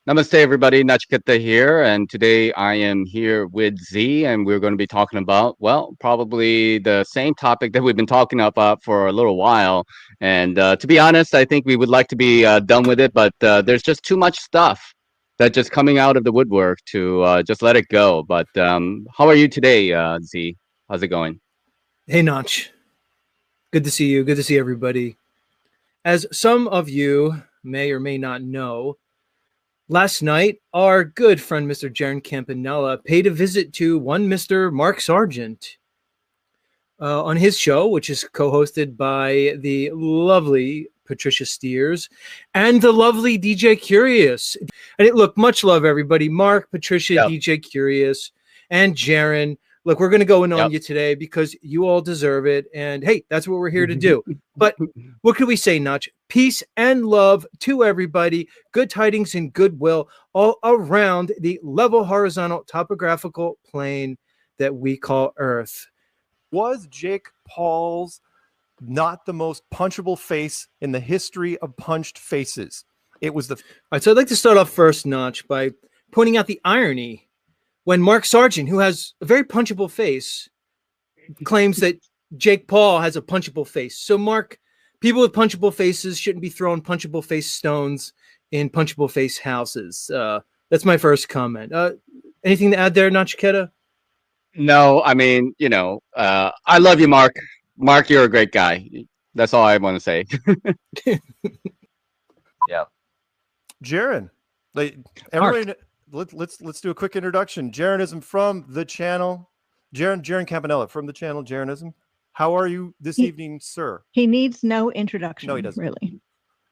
Namaste, everybody. Nachiketa here, and today I am here with Z, and we're going to be talking about, well, probably the same topic that we've been talking about for a little while. And to be honest, I think we would like to be done with it, but there's just too much stuff that just coming out of the woodwork to just let it go. But how are you today, Z? How's it going? Hey, Nach. Good to see you. Good to see everybody. As some of you may or may not know, last night our good friend Mr. Jaren Campanella paid a visit to one Mr. Mark Sargent on his show, which is co-hosted by the lovely Patricia Steers and the lovely DJ Curious. And look, much love, everybody. Mark, Patricia, Yep. DJ Curious, and Jaren. Look, we're going to go in on Yep. you today because you all deserve it. And hey, that's what we're here to do. But what can we say, Notch? Peace and love to everybody. Good tidings and goodwill all around the level horizontal topographical plane that we call Earth. Was Jake Paul's not the most punchable face in the history of punched faces? It was the... All right, so I'd like to start off first, Notch, by pointing out the irony when Mark Sargent, who has a very punchable face, claims that Jake Paul has a punchable face. So, Mark, people with punchable faces shouldn't be throwing punchable face stones in punchable face houses. That's my first comment. Anything to add there, Nachiketa? No, I mean, I love you, Mark. Mark, you're a great guy. That's all I want to say. Yeah. Jaren. Everybody, let's do a quick introduction. Jarenism from the channel. Jaren Campanella from the channel Jarenism. How are you this evening, sir? He needs no introduction. No, he doesn't. Really.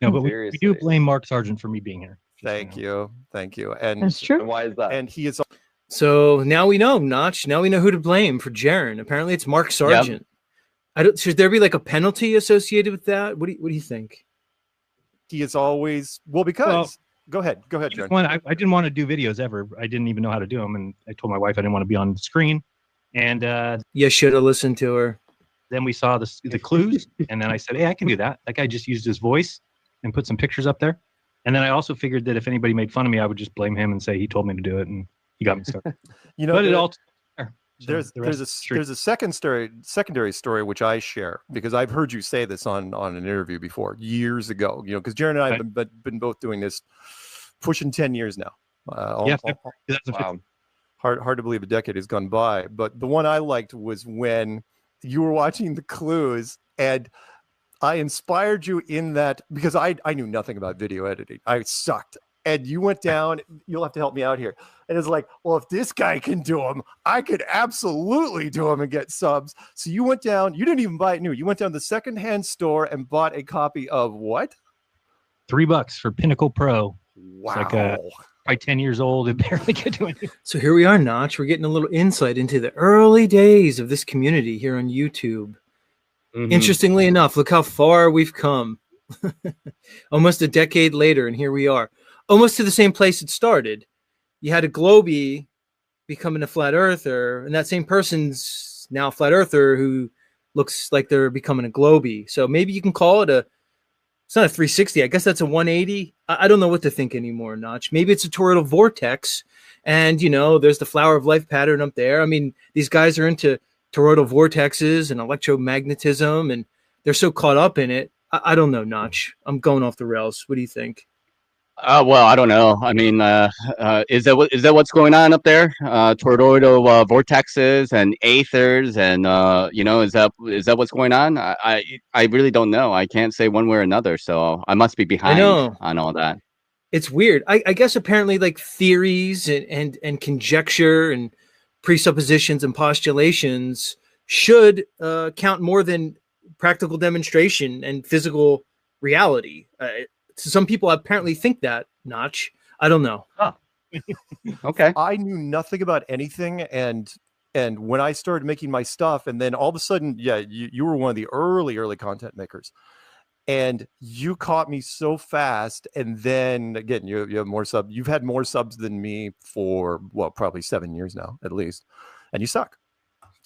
No, but we do blame Mark Sargent for me being here. Thank you. And That's true. And why is that? And he is... So now we know, Notch. Now we know who to blame for Jaren. Apparently, it's Mark Sargent. Should there be like a penalty associated with that? What do you think? He is always... Well, because... Go ahead, Jaren. I didn't want to do videos ever. I didn't even know how to do them, and I told my wife I didn't want to be on the screen. And You should have listened to her. then we saw the clues, and then I said, "Hey, I can do that." That guy just used his voice and put some pictures up there. And then I also figured that if anybody made fun of me, I would just blame him and say he told me to do it, and he got me stuck. But it all. There's a secondary story which I share because I've heard you say this on an interview before years ago. Because Jaren and I have been both doing this pushing 10 years now. Wow. Hard to believe a decade has gone by. But the one I liked was when you were watching the clues and I inspired you in that because I knew nothing about video editing. I sucked. And you went down, you'll have to help me out here. And it's like, well, if this guy can do them, I could absolutely do them and get subs. So you went down, you didn't even buy it new. You went down to the secondhand store and bought a copy of what? $3 for Pinnacle Pro. Wow. It's like probably 10 years old and barely get to it. So here we are, Notch. We're getting a little insight into the early days of this community here on YouTube. Mhm. Interestingly enough, look how far we've come. Almost a decade later, and here we are. Almost to the same place it started. You had a Globie becoming a flat earther, and that same person's now a flat earther who looks like they're becoming a Globie. So maybe you can call it it's not a 360. I guess that's a 180. I don't know what to think anymore, Notch. Maybe it's a toroidal vortex, and there's the flower of life pattern up there. I mean, these guys are into toroidal vortexes and electromagnetism, and they're so caught up in it. I don't know, Notch. I'm going off the rails. What do you think? Well, I don't know. I mean, is that what's going on up there? Toroidal vortexes and aethers, and is that what's going on? I really don't know. I can't say one way or another. So I must be behind on all that. It's weird. I guess apparently like theories and conjecture and presuppositions and postulations should count more than practical demonstration and physical reality. Some people apparently think that, Notch. I don't know. Huh. Okay. I knew nothing about anything, and when I started making my stuff, and then all of a sudden, you were one of the early content makers, and you caught me so fast. And then again, you have more subs. You've had more subs than me for probably 7 years now, at least, and you suck.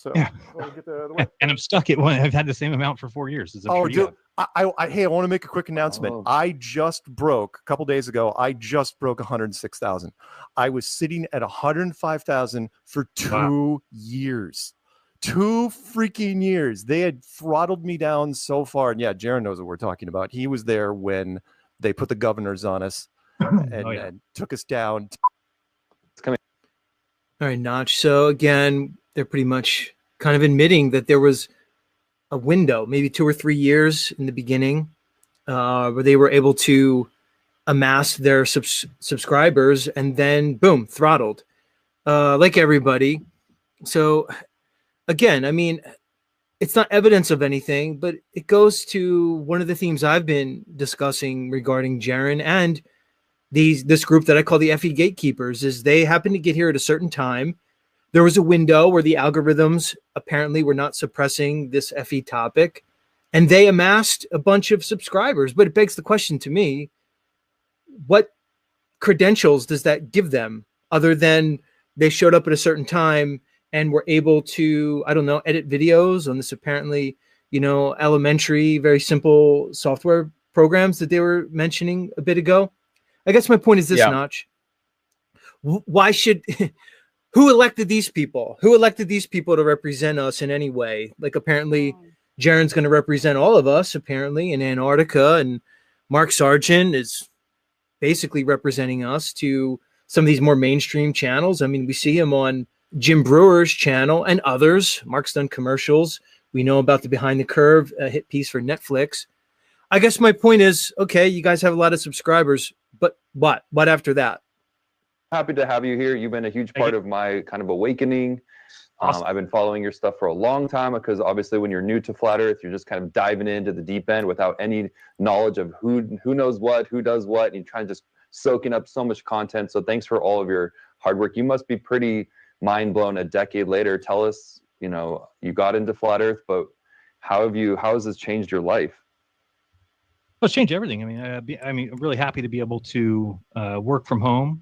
So Yeah. we'll get the way. And I'm stuck at one. I've had the same amount for 4 years. As I'm sure you dude, have. hey, I want to make a quick announcement. Oh. I just broke a couple days ago. I just broke 106,000. I was sitting at 105,000 for 2 years. 2 freaking years. They had throttled me down so far. And yeah, Jaren knows what we're talking about. He was there when they put the governors on us and took us down. All right, Nach. So again, they're pretty much kind of admitting that there was a window, maybe 2 or 3 years in the beginning, where they were able to amass their subscribers, and then boom, throttled, like everybody. So again, I mean, it's not evidence of anything, but it goes to one of the themes I've been discussing regarding Jaren and this group that I call the FE gatekeepers. Is they happen to get here at a certain time. There was a window where the algorithms apparently were not suppressing this FE topic, and they amassed a bunch of subscribers. But it begs the question to me, what credentials does that give them other than they showed up at a certain time and were able to, I don't know, edit videos on this apparently, elementary, very simple software programs that they were mentioning a bit ago? I guess my point is this, Nach. Why should... Who elected these people? Who elected these people to represent us in any way? Like, apparently, Jaren's going to represent all of us, apparently, in Antarctica, and Mark Sargent is basically representing us to some of these more mainstream channels. I mean, we see him on Jim Brewer's channel and others. Mark's done commercials. We know about the Behind the Curve, a hit piece for Netflix. I guess my point is, okay, you guys have a lot of subscribers, but what? What after that? Happy to have you here. You've been a huge part of my kind of awakening. Awesome. I've been following your stuff for a long time because obviously when you're new to Flat Earth, you're just kind of diving into the deep end without any knowledge of who knows what, who does what, and you're trying to just soaking up so much content. So thanks for all of your hard work. You must be pretty mind blown a decade later. Tell us, you got into Flat Earth, but how has this changed your life? Well, it's changed everything. I'm really happy to be able to work from home.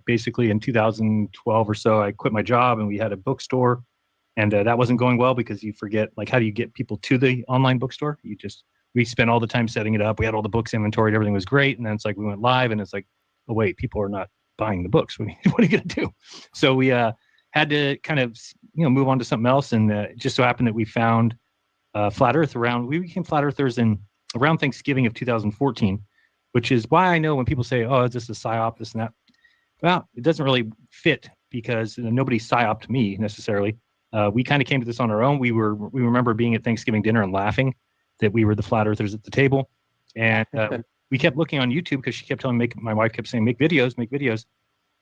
Basically in 2012 or so, I quit my job and we had a bookstore, and that wasn't going well because you forget, like, how do you get people to the online bookstore? We spent all the time setting it up. We had all the books inventoried. Everything was great. And then it's like we went live and it's like, oh, wait, people are not buying the books. What are you going to do? So we had to kind of, move on to something else. And it just so happened that we found Flat Earth we became Flat Earthers around Thanksgiving of 2014, which is why I know when people say, oh, is this a psyop, this and that? Well, it doesn't really fit because nobody psyoped me necessarily. We kind of came to this on our own. We remember being at Thanksgiving dinner and laughing that we were the Flat Earthers at the table. And we kept looking on YouTube because she kept telling me, my wife kept saying, make videos.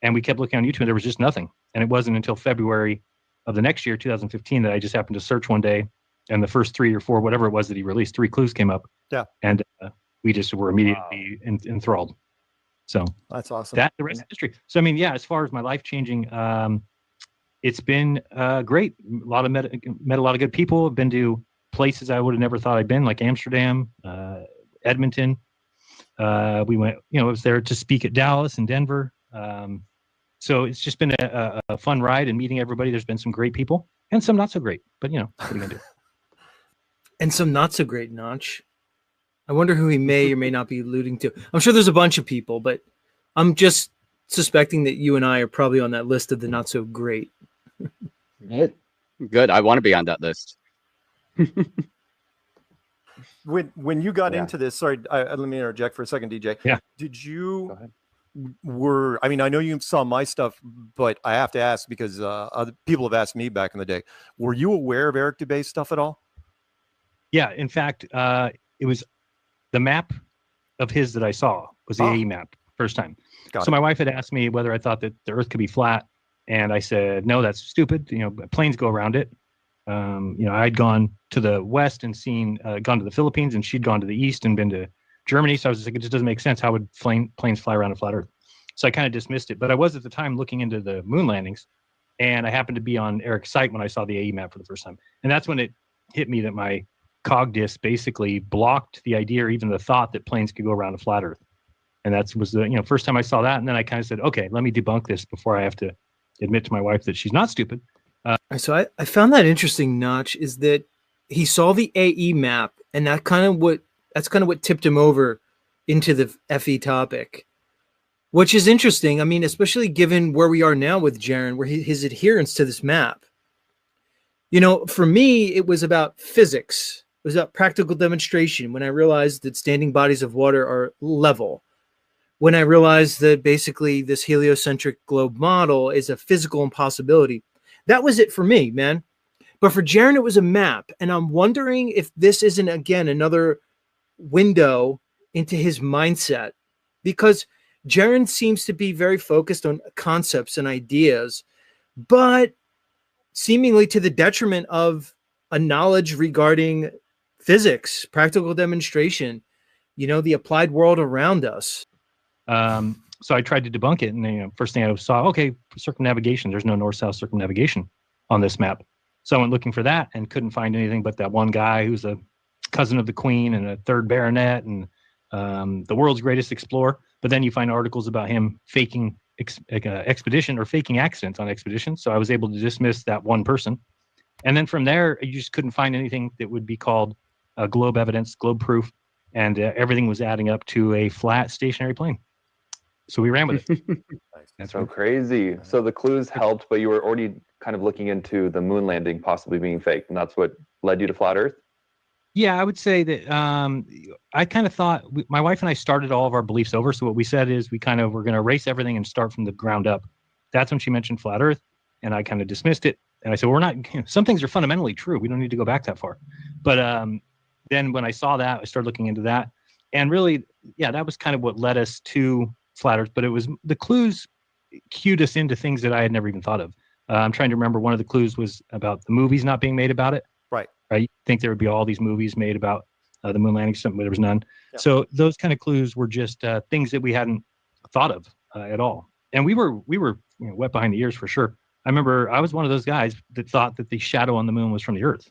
And we kept looking on YouTube and there was just nothing. And it wasn't until February of the next year, 2015, that I just happened to search one day, and the first 3 or 4, whatever it was that he released, 3 clues came up. Yeah. And we just were immediately enthralled. So that's awesome. That the rest of history. So as far as my life changing, it's been great. Met a lot of good people. I've been to places I would have never thought I'd been, like Amsterdam, Edmonton. We went, I was there to speak at Dallas and Denver. So it's just been a fun ride and meeting everybody. There's been some great people and some not so great, but what are you gonna do? And some not so great, Nach. I wonder who he may or may not be alluding to. I'm sure there's a bunch of people, but I'm just suspecting that you and I are probably on that list of the not so great. Good. I want to be on that list. When you got into this, sorry, let me interject for a second, DJ. Yeah. Did you I know you saw my stuff, but I have to ask because other people have asked me back in the day. Were you aware of Eric Dubé's stuff at all? Yeah. In fact, it was the map of his that I saw was the AE map first time. So my wife had asked me whether I thought that the Earth could be flat, and I said, no, that's stupid. Planes go around it. I'd gone to the west and gone to the Philippines, and she'd gone to the east and been to Germany. So I was just like, it just doesn't make sense. How would planes fly around a flat Earth? So I kind of dismissed it. But I was at the time looking into the moon landings, and I happened to be on Eric's site when I saw the AE map for the first time. And that's when it hit me that my cog disk basically blocked the idea or even the thought that planes could go around a flat Earth. And that was the first time I saw that. And then I kind of said, okay, let me debunk this before I have to admit to my wife that she's not stupid. So I found that interesting, Notch, is that he saw the AE map, and that's kind of what tipped him over into the FE topic, which is interesting. I mean, especially given where we are now with Jaren, where his adherence to this map. You know, for me, it was about physics. It was about practical demonstration when I realized that standing bodies of water are level. When I realized that basically this heliocentric globe model is a physical impossibility. That was it for me, man. But for Jaren, it was a map. And I'm wondering if this isn't, again, another window into his mindset. Because Jaren seems to be very focused on concepts and ideas, but seemingly to the detriment of a knowledge regarding physics, practical demonstration, you know, the applied world around us. So I tried to debunk it, and first thing I saw, okay, circumnavigation. There's no north-south circumnavigation on this map. So I went looking for that and couldn't find anything but that one guy who's a cousin of the Queen and a third baronet and the world's greatest explorer. But then you find articles about him faking expedition or faking accidents on expeditions. So I was able to dismiss that one person. And then from there, you just couldn't find anything that would be called globe evidence, globe proof. And everything was adding up to a flat stationary plane. So we ran with it. That's so crazy. So the clues helped, but you were already kind of looking into the moon landing possibly being fake, and that's what led you to flat Earth? Yeah, I would say that I kind of thought, my wife and I started all of our beliefs over. So what we said is we're going to erase everything and start from the ground up. That's when she mentioned flat Earth, and I kind of dismissed it. And I said, well, we're not, some things are fundamentally true. We don't need to go back that far. But then when I saw that, I started looking into that. And really, yeah, that was kind of what led us to flat Earth. But it was the clues cued us into things that I had never even thought of. I'm trying to remember, one of the clues was about the movies not being made about it. Right. You think there would be all these movies made about the moon landing, something, but there was none. Yeah. So those kind of clues were just things that we hadn't thought of at all. And we were wet behind the ears for sure. I remember I was one of those guys that thought that the shadow on the moon was from the Earth.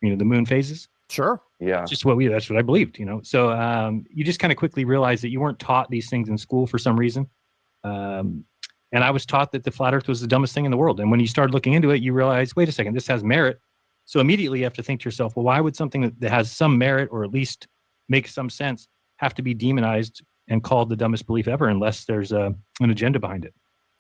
The moon phases. Sure. Yeah. That's what I believed, So you just kind of quickly realize that you weren't taught these things in school for some reason. And I was taught that the flat Earth was the dumbest thing in the world. And when you start looking into it, you realize, wait a second, this has merit. So immediately you have to think to yourself, well, why would something that has some merit or at least makes some sense have to be demonized and called the dumbest belief ever unless there's an agenda behind it?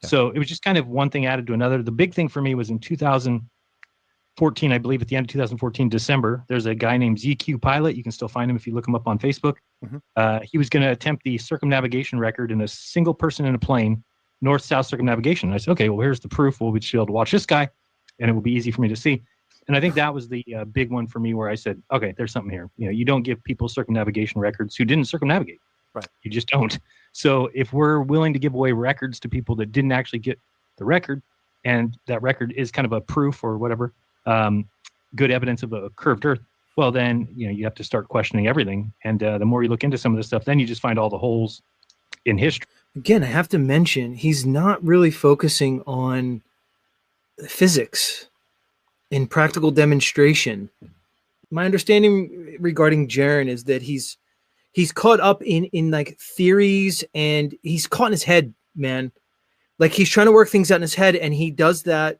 Yeah. So it was just kind of one thing added to another. The big thing for me was in 2014, I believe at the end of 2014, December, there's a guy named ZQ Pilot. You can still find him if you look him up on Facebook. Mm-hmm. He was going to attempt the circumnavigation record in a single person in a plane, north-south circumnavigation. And I said, okay, well, here's the proof. We'll be able to watch this guy, and it will be easy for me to see. And I think that was the big one for me where I said, okay, there's something here. You don't give people circumnavigation records who didn't circumnavigate. Right. You just don't. So if we're willing to give away records to people that didn't actually get the record, and that record is kind of a proof or whatever, good evidence of a curved Earth, well, then, you have to start questioning everything. And the more you look into some of this stuff, then you just find all the holes in history. Again, I have to mention, he's not really focusing on physics in practical demonstration. My understanding regarding Jaren is that he's caught up in like theories, and he's caught in his head, man. Like he's trying to work things out in his head, and he does that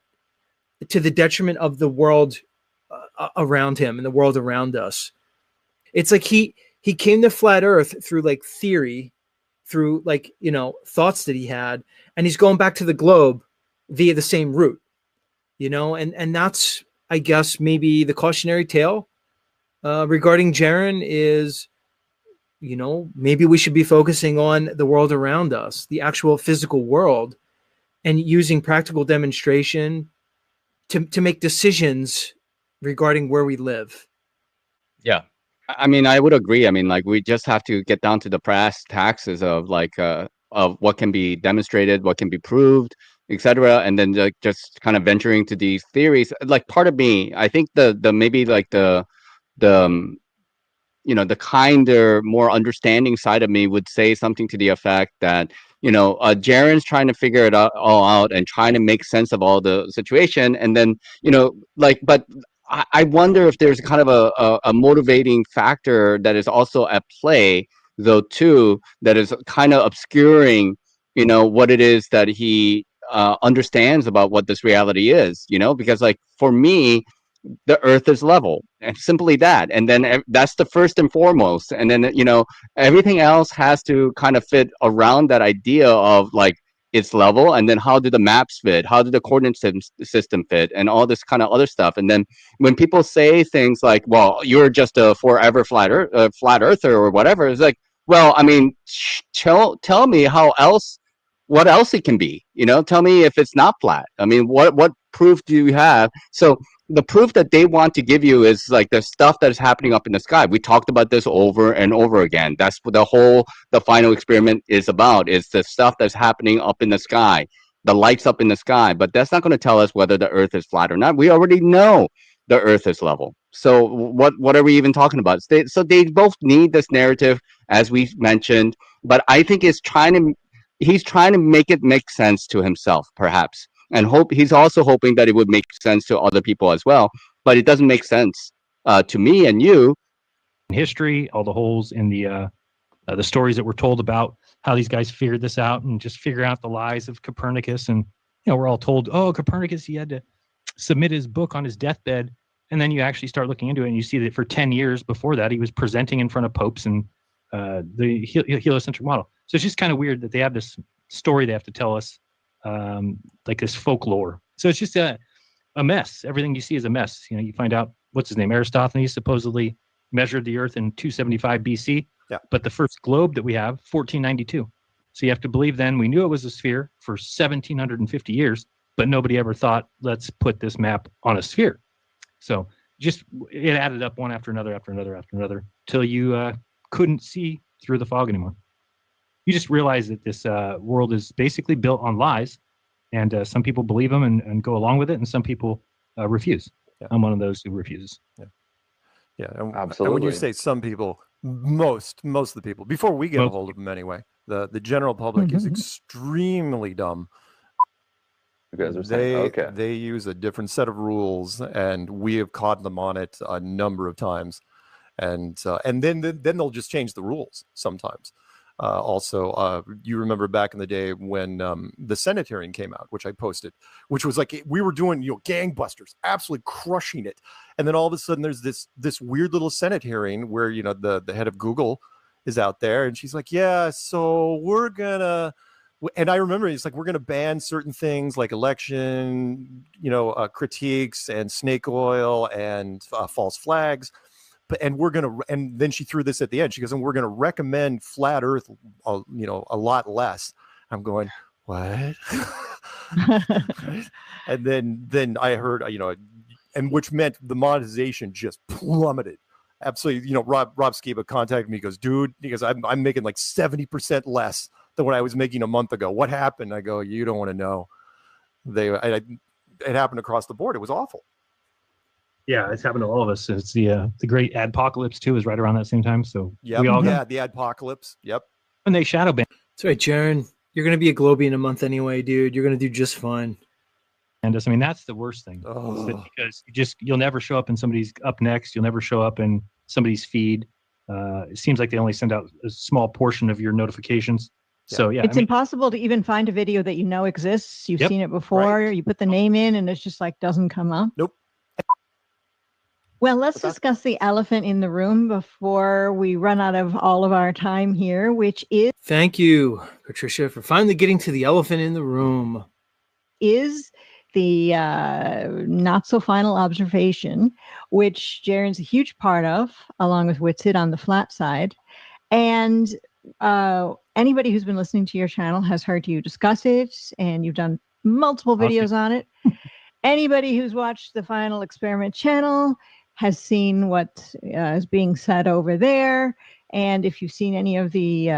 to the detriment of the world around him and the world around us. It's like he came to flat Earth through like theory, through like, thoughts that he had, and he's going back to the globe via the same route. And that's, I guess, maybe the cautionary tale regarding Jaren is, maybe we should be focusing on the world around us, the actual physical world, and using practical demonstration to make decisions regarding where we live. Yeah. I mean, I would agree. I mean, like, we just have to get down to the brass taxes of of what can be demonstrated, what can be proved, etc., and then just kind of venturing to these theories. Like, part of me, I think the maybe like the the kinder, more understanding side of me would say something to the effect that Jaren's trying to figure it all out and trying to make sense of all the situation, and then but I wonder if there's kind of a motivating factor that is also at play, though, too, that is kind of obscuring what it is that he understands about what this reality is, because like for me, the earth is level and simply that, and then that's the first and foremost, and then everything else has to kind of fit around that idea of like it's level, and then how do the maps fit, how do the coordinate system fit, and all this kind of other stuff. And then when people say things like, well, you're just a forever flat earther or whatever, it's like, well, I mean, tell me how else, what else it can be, tell me if it's not flat. I mean, what proof do you have? So the proof that they want to give you is like the stuff that is happening up in the sky. We talked about this over and over again. That's what the final experiment is about, is the stuff that's happening up in the sky, the lights up in the sky. But that's not going to tell us whether the earth is flat or not. We already know the earth is level. So what are we even talking about? So they both need this narrative, as we mentioned, but I think he's trying to make it make sense to himself, perhaps. And he's also hoping that it would make sense to other people as well, but it doesn't make sense to me and you. History, all the holes in the stories that were told about how these guys figured this out, and just figure out the lies of Copernicus. And we're all told, oh, Copernicus, he had to submit his book on his deathbed, and then you actually start looking into it, and you see that for 10 years before that, he was presenting in front of popes and the heliocentric model. So it's just kind of weird that they have this story they have to tell us. Like this folklore. So it's just a mess. Everything you see is a mess. You find out, what's his name? Aristophanes supposedly measured the earth in 275 BC. Yeah. But the first globe that we have, 1492. So you have to believe then we knew it was a sphere for 1750 years, but nobody ever thought, let's put this map on a sphere. So just it added up one after another, till you couldn't see through the fog anymore. You just realize that this world is basically built on lies, and some people believe them and go along with it, and some people refuse. Yeah. I'm one of those who refuses. Yeah, and, Absolutely. And when you say some people, most of the people, before we get a hold of them anyway, the general public is extremely dumb. You guys are saying, okay. They use a different set of rules, and we have caught them on it a number of times, and then they'll just change the rules sometimes. Also, you remember back in the day when the Senate hearing came out, which I posted, which was like we were doing, gangbusters, absolutely crushing it, and then all of a sudden there's this weird little Senate hearing where the head of Google is out there, and she's like, yeah, so we're gonna, and I remember it's like we're gonna ban certain things like election, critiques and snake oil and false flags. And and then she threw this at the end. She goes, and we're going to recommend flat Earth, a lot less. I'm going, what? And then I heard, and which meant the monetization just plummeted. Absolutely. Rob Skiba contacted me. He goes, dude, because I'm making like 70% less than what I was making a month ago. What happened? I go, you don't want to know. It happened across the board. It was awful. Yeah, it's happened to all of us. It's the great adpocalypse too is right around that same time. So we all the adpocalypse. Yep. And they shadow ban. That's right, Jaren. You're going to be a Globie in a month anyway, dude. You're going to do just fine. And I mean, that's the worst thing. Because you'll never show up in somebody's up next. You'll never show up in somebody's feed. It seems like they only send out a small portion of your notifications. Yeah. So yeah, it's impossible to even find a video that exists. You've seen it before. Right. You put the name in, and it's just like doesn't come up. Nope. Well, let's discuss the elephant in the room before we run out of all of our time here, which is... Thank you, Patricia, for finally getting to the elephant in the room. Is the not-so-final observation, which Jaren's a huge part of, along with Witsit on the flat side. And anybody who's been listening to your channel has heard you discuss it, and you've done multiple videos on it. Anybody who's watched the Final Experiment channel has seen what is being said over there. And if you've seen any of the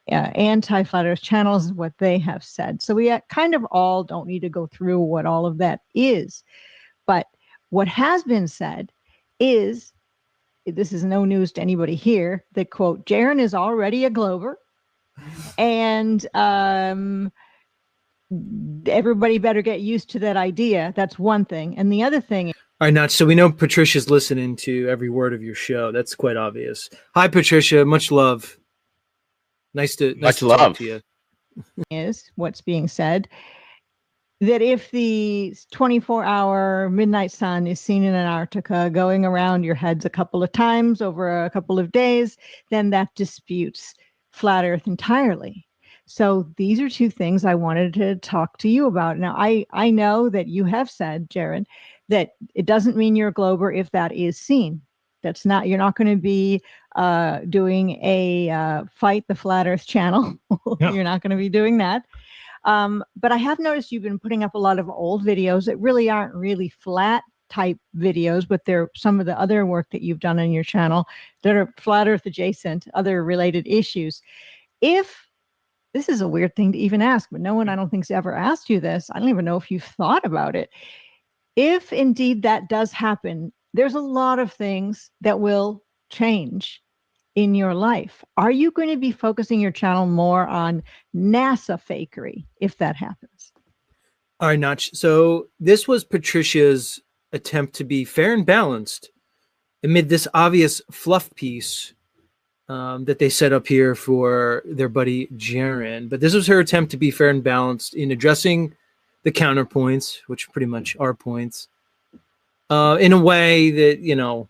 anti-Flat Earth channels, what they have said. So we kind of all don't need to go through what all of that is. But what has been said is, this is no news to anybody here, that, quote, Jaren is already a Glober. And everybody better get used to that idea. That's one thing. And the other thing... All right, Nach, so we know Patricia's listening to every word of your show. That's quite obvious. Hi, Patricia. Much love. Nice to talk to you. Is what's being said. that if the 24-hour midnight sun is seen in Antarctica going around your heads a couple of times over a couple of days, then that disputes flat Earth entirely. So these are two things I wanted to talk to you about. Now, I know that you have said, Jaren, that it doesn't mean you're a glober if that is seen. That's not, you're not going to be doing a fight the flat Earth channel. Yeah. You're not going to be doing that. But I have noticed you've been putting up a lot of old videos that really aren't really flat type videos, but they're some of the other work that you've done on your channel that are flat Earth adjacent, other related issues. If this is a weird thing to even ask, but no one I don't think has ever asked you this. I don't even know if you've thought about it. If indeed that does happen, there's a lot of things that will change in your life. Are you going to be focusing your channel more on NASA fakery if that happens? All right, Nach. So this was Patricia's attempt to be fair and balanced amid this obvious fluff piece that they set up here for their buddy Jaren. But this was her attempt to be fair and balanced in addressing the counterpoints, which pretty much are points, in a way that, you know,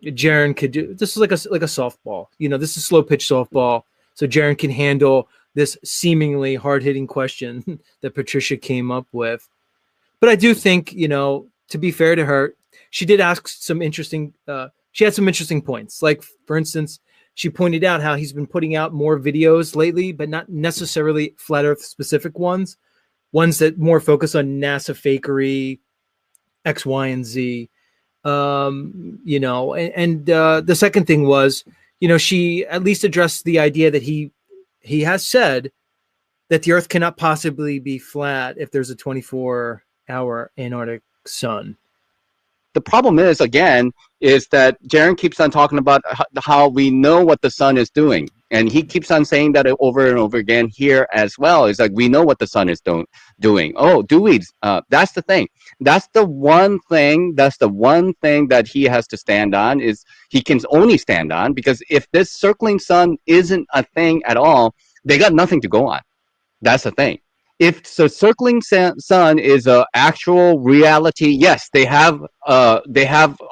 Jaren could do. This is like a softball. You know, this is slow pitch softball. So Jaren can handle this seemingly hard-hitting question that Patricia came up with. But I do think, you know, to be fair to her, she did ask some interesting, she had some interesting points. Like, for instance, she pointed out how he's been putting out more videos lately, but not necessarily flat Earth specific ones that more focus on NASA fakery, X, Y, and Z. You know, and the second thing was, you know, she at least addressed the idea that he has said that the Earth cannot possibly be flat if there's a 24-hour Antarctic sun. The problem is, again, is that Jaren keeps on talking about how we know what the sun is doing. And he keeps on saying that over and over again here as well. It's like, we know what the sun is doing. Oh, do we? That's the thing. That's the one thing that he has to stand on, is he can only stand on, because if this circling sun isn't a thing at all, they got nothing to go on. That's the thing. If the circling sun is an actual reality, yes, they have a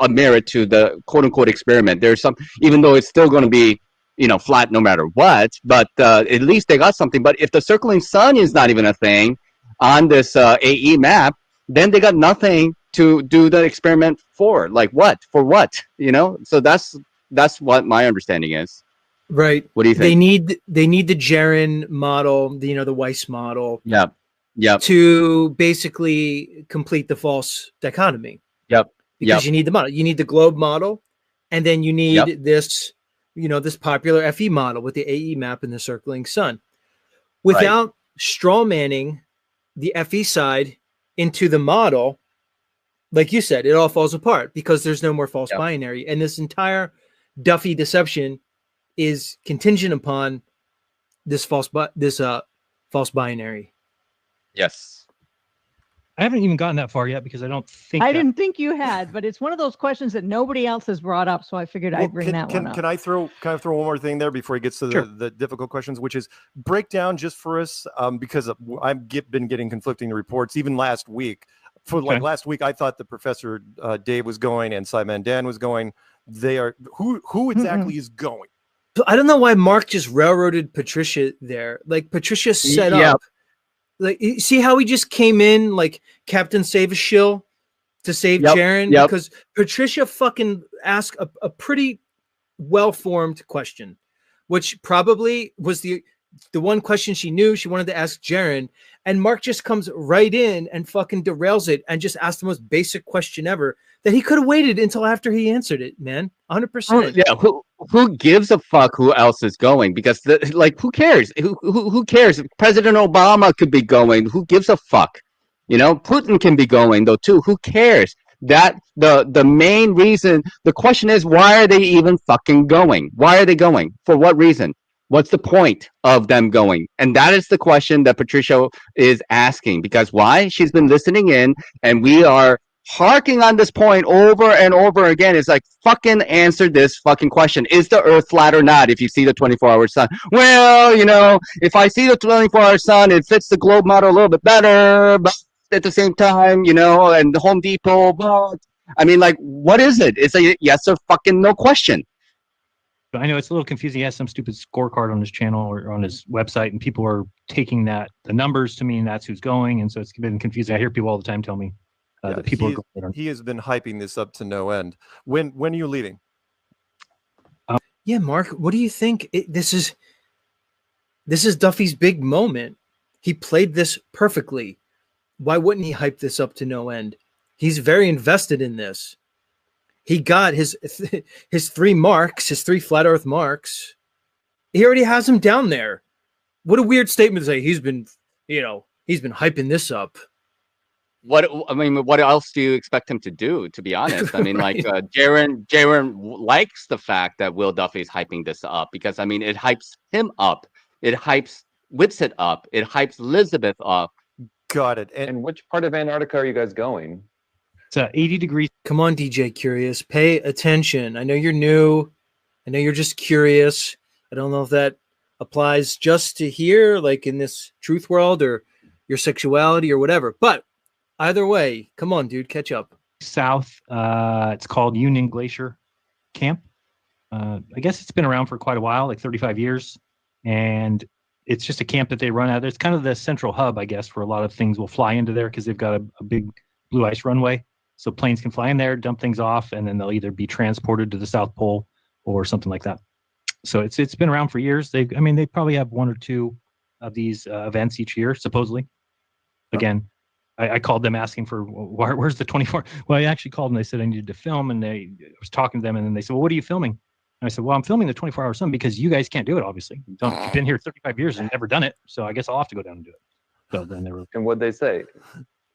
merit to the quote unquote experiment. There's some, even though it's still going to be, you know, flat no matter what, but at least they got something. But if the circling sun is not even a thing on this AE map, then they got nothing to do the experiment for. Like what? For what? You know? So that's what my understanding is. Right. What do you think? They need the Jaren model, the Weiss model. Yep. To basically complete the false dichotomy. Yep. Because you need the model. You need the globe model, and then you need this, this popular FE model with the AE map and the circling sun. Without straw manning the FE side into the model, like you said, it all falls apart because there's no more false binary. And this entire Duffy deception is contingent upon this false binary. Yes. I haven't even gotten that far yet because I don't think didn't think you had, but it's one of those questions that nobody else has brought up, so I figured I'd bring that one up. Can I throw one more thing there before he gets to the difficult questions, which is break down just for us, because I've been getting conflicting reports even last week. Like last week, I thought that Professor Dave was going and Simon Dan was going. They are who exactly is going? So I don't know why Mark just railroaded Patricia there. Like Patricia set up. Like, see how he just came in like Captain Save a Shill to save Jaren? Because Patricia fucking asked a pretty well-formed question, which probably was the one question she knew she wanted to ask Jaren. And Mark just comes right in and fucking derails it and just asked the most basic question ever that he could have waited until after he answered it, man. 100%. Yeah, who gives a fuck who else is going? Because who cares? Who cares? President Obama could be going. Who gives a fuck? Putin can be going though too. Who cares? That the main reason, the question is, why are they even fucking going? Why are they going? For what reason? What's the point of them going? And that is the question that Patricia is asking. Because why? She's been listening in, and we are harking on this point over and over again. It's like, fucking answer this fucking question. Is the Earth flat or not if you see the 24-hour sun? Well, if I see the 24-hour sun, it fits the globe model a little bit better, but at the same time, and the Home Depot, but I mean, like, what is it? It's a yes or fucking no question. I know it's a little confusing. He has some stupid scorecard on his channel or on his website, and people are taking the numbers to mean that's who's going, and so it's been confusing. I hear people all the time tell me that people are going. He has been hyping this up to no end. When are you leaving? Yeah, Mark, what do you think? This is Duffy's big moment. He played this perfectly. Why wouldn't he hype this up to no end? He's very invested in this. He got his 3 marks, his 3 flat Earth marks. He already has them down there. What a weird statement to say. He's been hyping this up. What else do you expect him to do? To be honest, I mean, Right. like Jaren likes the fact that Will Duffy's hyping this up because I mean, it hypes him up, it hypes Witsit up, it hypes Elizabeth up. Got it. And which part of Antarctica are you guys going? It's 80 degrees. Come on, DJ Curious. Pay attention. I know you're new. I know you're just curious. I don't know if that applies just to here, like in this truth world, or your sexuality or whatever. But either way, come on, dude, catch up. South. It's called Union Glacier Camp. I guess it's been around for quite a while, like 35 years. And it's just a camp that they run out of. It's kind of the central hub, I guess, for a lot of things will fly into there because they've got a big blue ice runway. So planes can fly in there, dump things off, and then they'll either be transported to the South Pole or something like that. So it's been around for years. They probably have 1 or 2 of these events each year, supposedly. Again, I called them asking for where's the 24. Well, I actually called them. They said I needed to film, and I was talking to them, and then they said, well, what are you filming? And I said, well, I'm filming the 24-hour sun because you guys can't do it, obviously. You've been here 35 years and never done it, so I guess I'll have to go down and do it. So then they were, And what'd they say?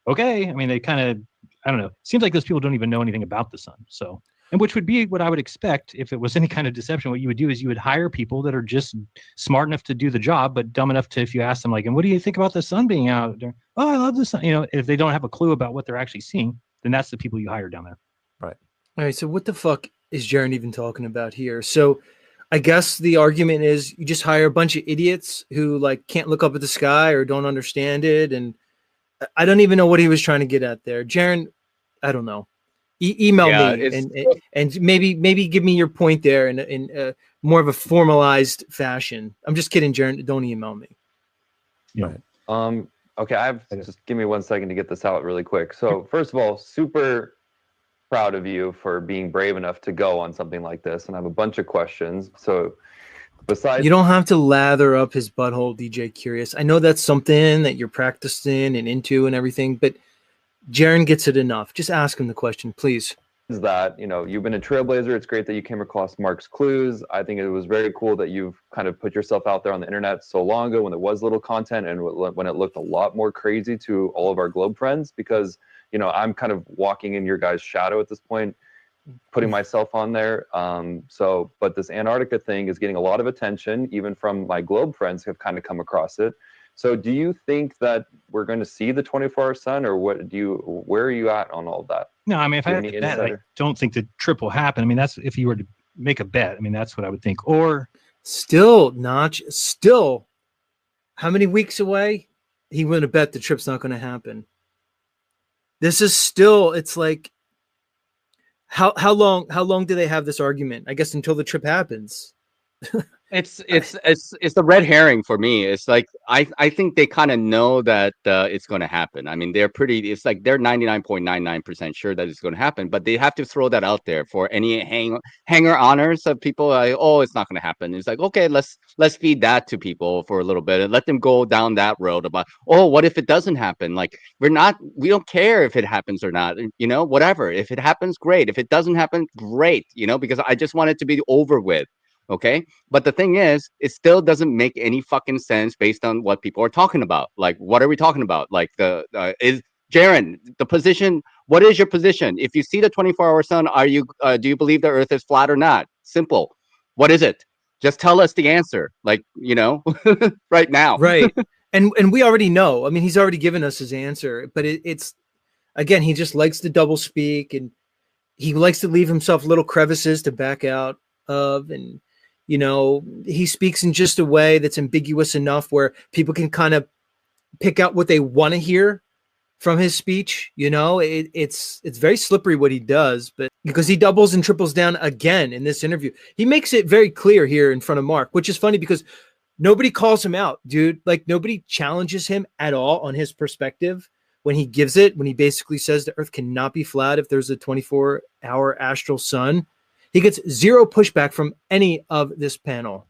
okay. I mean, they kind of, I don't know. Seems like those people don't even know anything about the sun. So, and which would be what I would expect if it was any kind of deception. What you would do is you would hire people that are just smart enough to do the job, but dumb enough to, if you ask them like, and what do you think about the sun being out there? Oh, I love the sun. If they don't have a clue about what they're actually seeing, then that's the people you hire down there. Right. All right, so what the fuck is Jaren even talking about here? So I guess the argument is you just hire a bunch of idiots who like can't look up at the sky or don't understand it. And I don't even know what he was trying to get at there. Jaren, I don't know. Email me and maybe give me your point there in more of a formalized fashion. I'm just kidding, Jaren. Don't email me. Yeah. Okay, just give me 1 second to get this out really quick. So first of all, super proud of you for being brave enough to go on something like this, and I have a bunch of questions. So besides, you don't have to lather up his butthole, DJ Curious. I know that's something that you're practicing and into and everything, but Jaren gets it enough. Just ask him the question, please. is that you've been a trailblazer. It's great that you came across Mark's clues. I think it was very cool that you've kind of put yourself out there on the internet so long ago when there was little content and when it looked a lot more crazy to all of our globe friends, because I'm kind of walking in your guys' shadow at this point, putting myself on there. But this Antarctica thing is getting a lot of attention, even from my globe friends who have kind of come across it. So do you think that we're going to see the 24-hour sun, or where are you at on all of that? No, I mean, if I had to bet, I don't think the trip will happen. I mean, that's if you were to make a bet. I mean, that's what I would think. Or still, Nach, how many weeks away? He wouldn't have bet the trip's not going to happen. This is still, it's like, how long do they have this argument? I guess until the trip happens. It's the red herring for me. It's like I think they kind of know that it's going to happen. I mean, it's like they're 99.99% sure that it's going to happen, but they have to throw that out there for any hanger honors of people. Like, oh, it's not going to happen. It's like, okay, let's feed that to people for a little bit and let them go down that road about, oh, what if it doesn't happen? Like we don't care if it happens or not. Whatever. If it happens, great. If it doesn't happen, great. Because I just want it to be over with. Okay. But the thing is, it still doesn't make any fucking sense based on what people are talking about. Like, what are we talking about? Like is Jaren, the position, what is your position? If you see the 24-hour sun, do you believe the earth is flat or not? Simple. What is it? Just tell us the answer. Like, right now. Right. And we already know. I mean, he's already given us his answer, but it's again, he just likes to double speak and he likes to leave himself little crevices to back out of, and he speaks in just a way that's ambiguous enough where people can kind of pick out what they want to hear from his speech. You know, it's very slippery what he does, but because he doubles and triples down again in this interview, he makes it very clear here in front of Mark, which is funny because nobody calls him out, dude. Like nobody challenges him at all on his perspective when he gives it, when he basically says the Earth cannot be flat if there's a 24-hour astral sun. He gets zero pushback from any of this panel.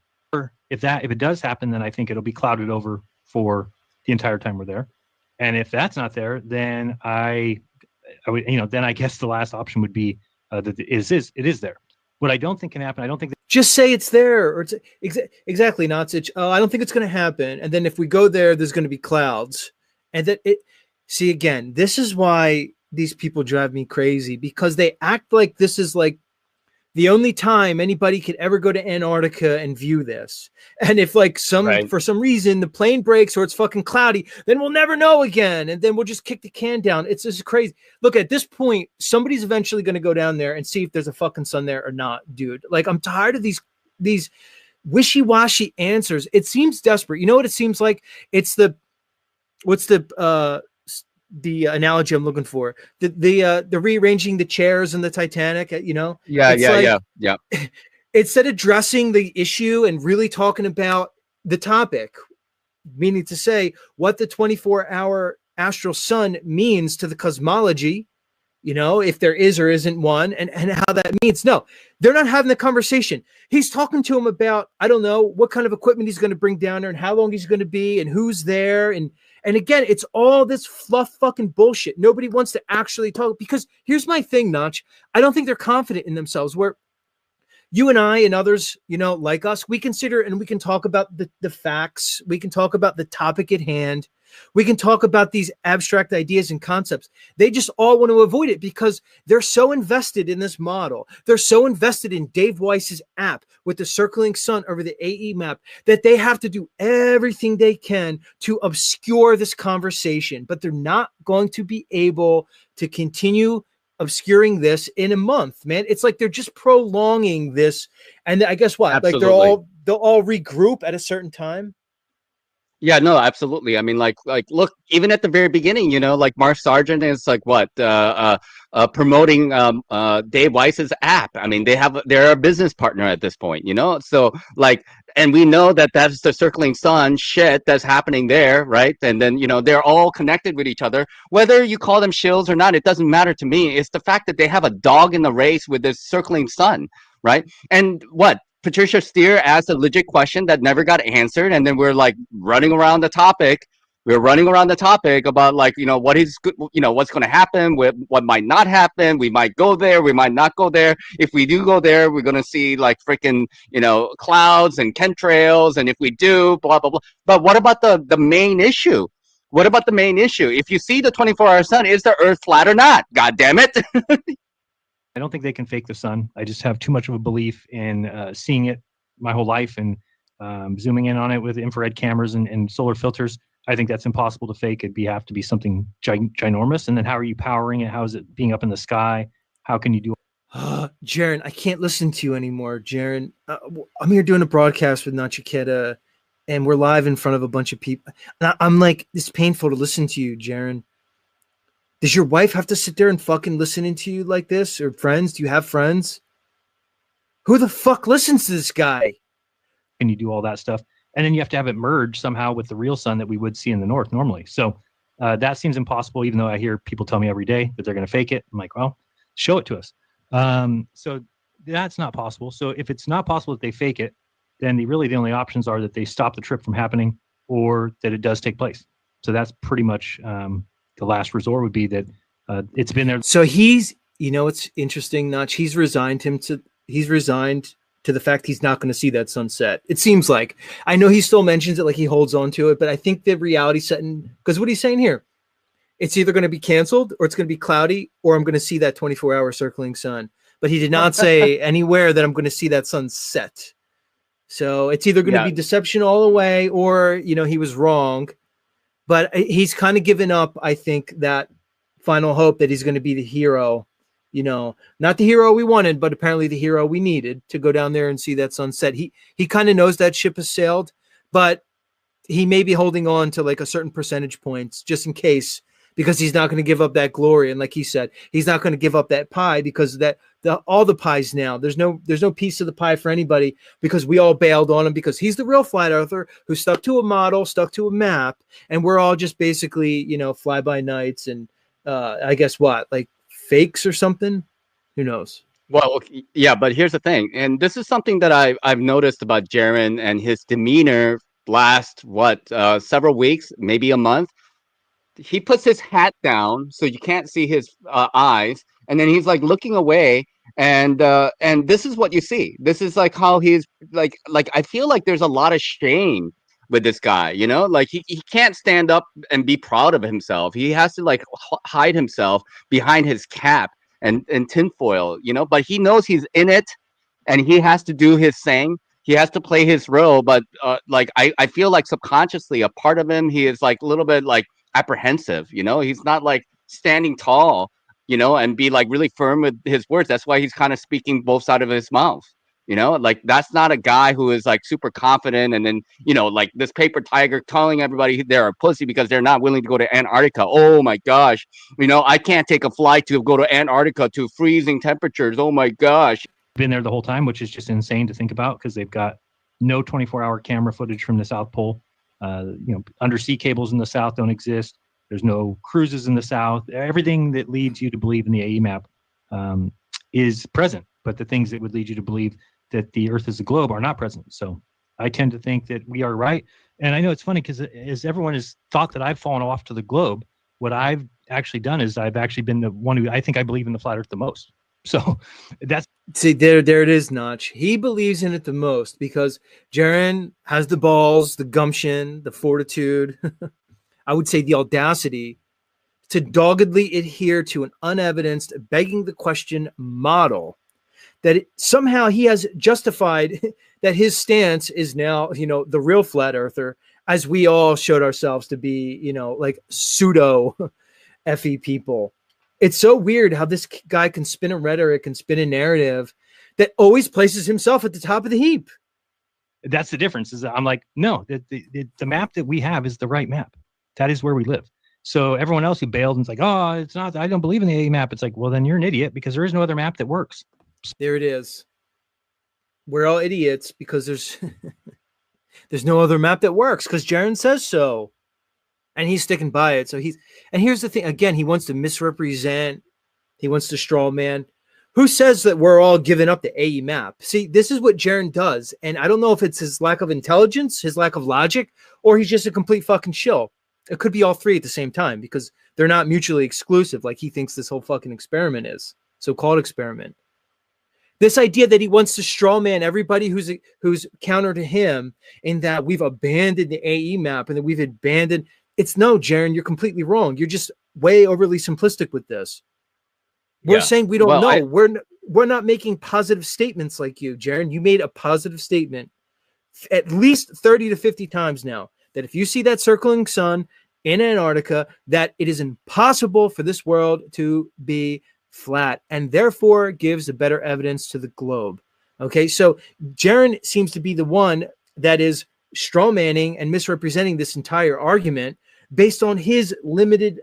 If it does happen, then I think it'll be clouded over for the entire time we're there. And if that's not there, then I would, then I guess the last option would be that it is there. What I don't think can happen, I don't think just say it's there, or it's exactly not such. Oh, I don't think it's going to happen. And then if we go there, there's going to be clouds. And that see again, this is why these people drive me crazy, because they act like this is like the only time anybody could ever go to Antarctica and view this. And if like for some reason the plane breaks or it's fucking cloudy, then we'll never know again. And then we'll just kick the can down. It's just crazy. Look, at this point, somebody's eventually going to go down there and see if there's a fucking sun there or not, dude. Like, I'm tired of these wishy-washy answers. It seems desperate. You know what it seems like? It's what's the analogy I'm looking for, the rearranging the chairs in the Titanic, Yeah. Instead of addressing the issue and really talking about the topic, meaning to say what the 24-hour astral sun means to the cosmology, if there is or isn't one, and how that means. No, they're not having the conversation. He's talking to him about, I don't know, what kind of equipment he's going to bring down there and how long he's going to be and who's there. And again, it's all this fluff fucking bullshit. Nobody wants to actually talk, because here's my thing, Nach. I don't think they're confident in themselves, where you and I and others, like us, we consider and we can talk about the facts. We can talk about the topic at hand. We can talk about these abstract ideas and concepts. They just all want to avoid it because they're so invested in this model. They're so invested in Dave Weiss's app with the circling sun over the AE map that they have to do everything they can to obscure this conversation. But they're not going to be able to continue obscuring this in a month, man. It's like they're just prolonging this. And I guess what? Absolutely. Like they'll all regroup at a certain time. Yeah, no, absolutely. I mean, like, look, even at the very beginning, like Mark Sargent is like promoting Dave Weiss's app. I mean, they're a business partner at this point, So like, and we know that that's the circling sun shit that's happening there, right? And then they're all connected with each other. Whether you call them shills or not, it doesn't matter to me. It's the fact that they have a dog in the race with this circling sun, right? And what? Patricia Steer asked a legit question that never got answered, and then we're like running around the topic. We're running around the topic about like what is good, what's going to happen, what might not happen. We might go there, we might not go there. If we do go there, we're going to see like freaking clouds and chemtrails, and if we do, blah blah blah. But what about the main issue? What about the main issue? If you see the 24-hour sun, is the Earth flat or not? God damn it! I don't think they can fake the sun. I just have too much of a belief in seeing it my whole life and zooming in on it with infrared cameras and solar filters. I think that's impossible to fake. It'd have to be something ginormous. And then how are you powering it? How is it being up in the sky? How can you do Jaren, I can't listen to you anymore. Jaren, I'm here doing a broadcast with Nachiketa, and we're live in front of a bunch of people. And I'm like, it's painful to listen to you, Jaren. Does your wife have to sit there and fucking listening to you like this? Or friends? Do you have friends? Who the fuck listens to this guy? Can you do all that stuff? And then you have to have it merge somehow with the real sun that we would see in the north normally. So that seems impossible, even though I hear people tell me every day that they're going to fake it. I'm like, well, show it to us. So that's not possible. So if it's not possible that they fake it, then the only options are that they stop the trip from happening or that it does take place. So that's pretty much... the last resort would be that it's been there. So he's, it's interesting, Nach. He's resigned to the fact he's not going to see that sunset. It seems like. I know he still mentions it, like he holds on to it, but I think the reality setting, because what he's saying here, it's either going to be canceled or it's going to be cloudy, or I'm going to see that 24-hour circling sun. But he did not say anywhere that I'm going to see that sunset. So it's either going to be deception all the way, or, he was wrong. But he's kind of given up, I think, that final hope that he's going to be the hero, not the hero we wanted, but apparently the hero we needed to go down there and see that sunset. He kind of knows that ship has sailed, but he may be holding on to like a certain percentage points just in case, because he's not going to give up that glory. And like he said, he's not going to give up that pie because all the pies now, there's no piece of the pie for anybody because we all bailed on him because he's the real flat earther who stuck to a model, stuck to a map. And we're all just basically, fly by nights and I guess what, like fakes or something, who knows? Well, yeah, but here's the thing, and this is something that I've noticed about Jaren and his demeanor last several weeks, maybe a month. He puts his hat down so you can't see his eyes, and then he's like looking away, and this is what you see. This is like how he's like I feel like there's a lot of shame with this guy, like he can't stand up and be proud of himself. He has to like hide himself behind his cap and tinfoil, but he knows he's in it and he has to do his thing. He has to play his role, but like I feel like subconsciously a part of him, he is like a little bit like apprehensive, he's not like standing tall, and be like really firm with his words. That's why he's kind of speaking both sides of his mouth. Like that's not a guy who is like super confident and then, like this paper tiger telling everybody they're a pussy because they're not willing to go to Antarctica. Oh my gosh. I can't take a flight to go to Antarctica to freezing temperatures. Oh my gosh. Been there the whole time, which is just insane to think about because they've got no 24-hour camera footage from the South Pole. Undersea cables in the South don't exist. There's no cruises in the South. Everything that leads you to believe in the AE map is present, but the things that would lead you to believe that the Earth is a globe are not present. So I tend to think that we are right. And I know it's funny because as everyone has thought that I've fallen off to the globe, what I've actually done is I've actually been the one who I think I believe in the flat Earth the most. So that's there it is, Nach. He believes in it the most because Jaren has the balls, the gumption, the fortitude, I would say the audacity to doggedly adhere to an unevidenced, begging the question model that somehow he has justified that his stance is now, the real flat earther, as we all showed ourselves to be, like pseudo FE people. It's so weird how this guy can spin a rhetoric and spin a narrative that always places himself at the top of the heap. That's the difference. Is that I'm like, no, the map that we have is the right map. That is where we live. So everyone else who bailed and it's like, oh, it's not, I don't believe in the AE map. It's like, well, then you're an idiot because there is no other map that works. There it is. We're all idiots because there's there's no other map that works because Jaren says so. And he's sticking by it. So and here's the thing. Again, he wants to misrepresent. He wants to straw man. Who says that we're all giving up the AE map? See, this is what Jaren does. And I don't know if it's his lack of intelligence, his lack of logic, or he's just a complete fucking shill. It could be all three at the same time because they're not mutually exclusive like he thinks this whole fucking experiment is. So-called experiment. This idea that he wants to straw man everybody who's counter to him in that we've abandoned the AE map and that we've abandoned. It's no, Jaren, you're completely wrong. You're just way overly simplistic with this. We're saying we don't know. We're not making positive statements like you, Jaren. You made a positive statement at least 30 to 50 times now that if you see that circling sun in Antarctica, that it is impossible for this world to be flat and therefore gives a better evidence to the globe. Okay, so Jaren seems to be the one that is straw manning and misrepresenting this entire argument based on his limited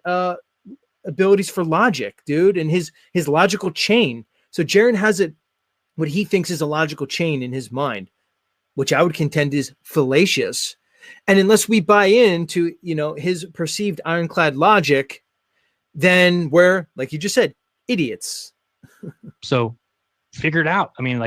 abilities for logic, dude, and his logical chain. So Jaren has what he thinks is a logical chain in his mind, which I would contend is fallacious. And unless we buy into, his perceived ironclad logic, then we're, like you just said, idiots. So figure it out. I mean,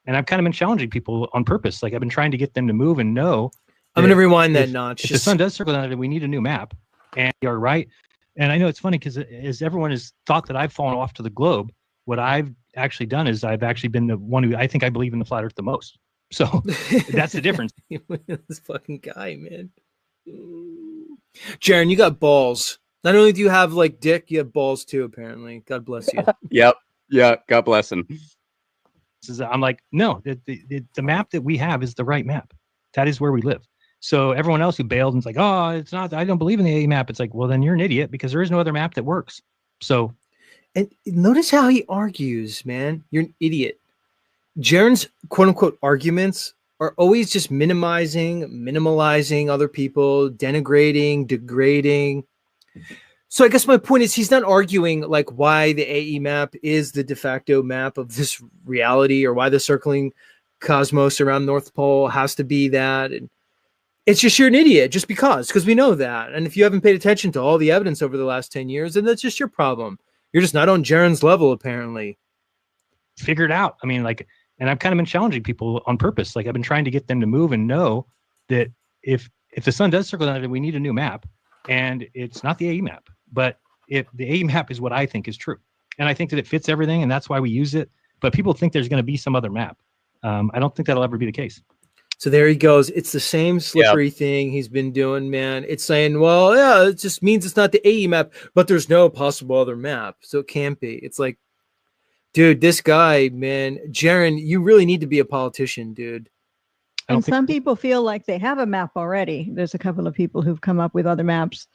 and I've kind of been challenging people on purpose. Like I've been trying to get them to move and know. I'm going to rewind that notch. If the sun does circle down it, we need a new map. And you're right. And I know it's funny because as everyone has thought that I've fallen off to the globe, what I've actually done is I've actually been the one who I think I believe in the flat Earth the most. So that's the difference. This fucking guy, man. Jaren, you got balls. Not only do you have dick, you have balls too, apparently. God bless you. Yep. Yeah. God bless him. I'm like, no, the map that we have is the right map. That is where we live. So everyone else who bailed and it's like, oh, it's not, I don't believe in the AE map. It's like, well, then you're an idiot because there is no other map that works. So. And notice how he argues, man. You're an idiot. Jaren's quote unquote arguments are always just minimalizing other people, denigrating, degrading. So I guess my point is he's not arguing like why the AE map is the de facto map of this reality, or why the circling cosmos around North Pole has to be that. And it's just you're an idiot just because we know that. And if you haven't paid attention to all the evidence over the last 10 years, then that's just your problem. You're just not on Jaren's level, apparently. Figured out. I mean, like, and I've kind of been challenging people on purpose. Like, I've been trying to get them to move and know that if the sun does circle down, we need a new map, and it's not the AE map. But if the AE map is what I think is true, and I think that it fits everything, and that's why we use it. But people think there's going to be some other map. I don't think that'll ever be the case. So there he goes. It's the same slippery thing he's been doing, man. It's saying, well, yeah, it just means it's not the AE map, but there's no possible other map, so it can't be. It's like, dude, this guy, man, Jaren, you really need to be a politician, dude. And some people feel like they have a map already. There's a couple of people who've come up with other maps.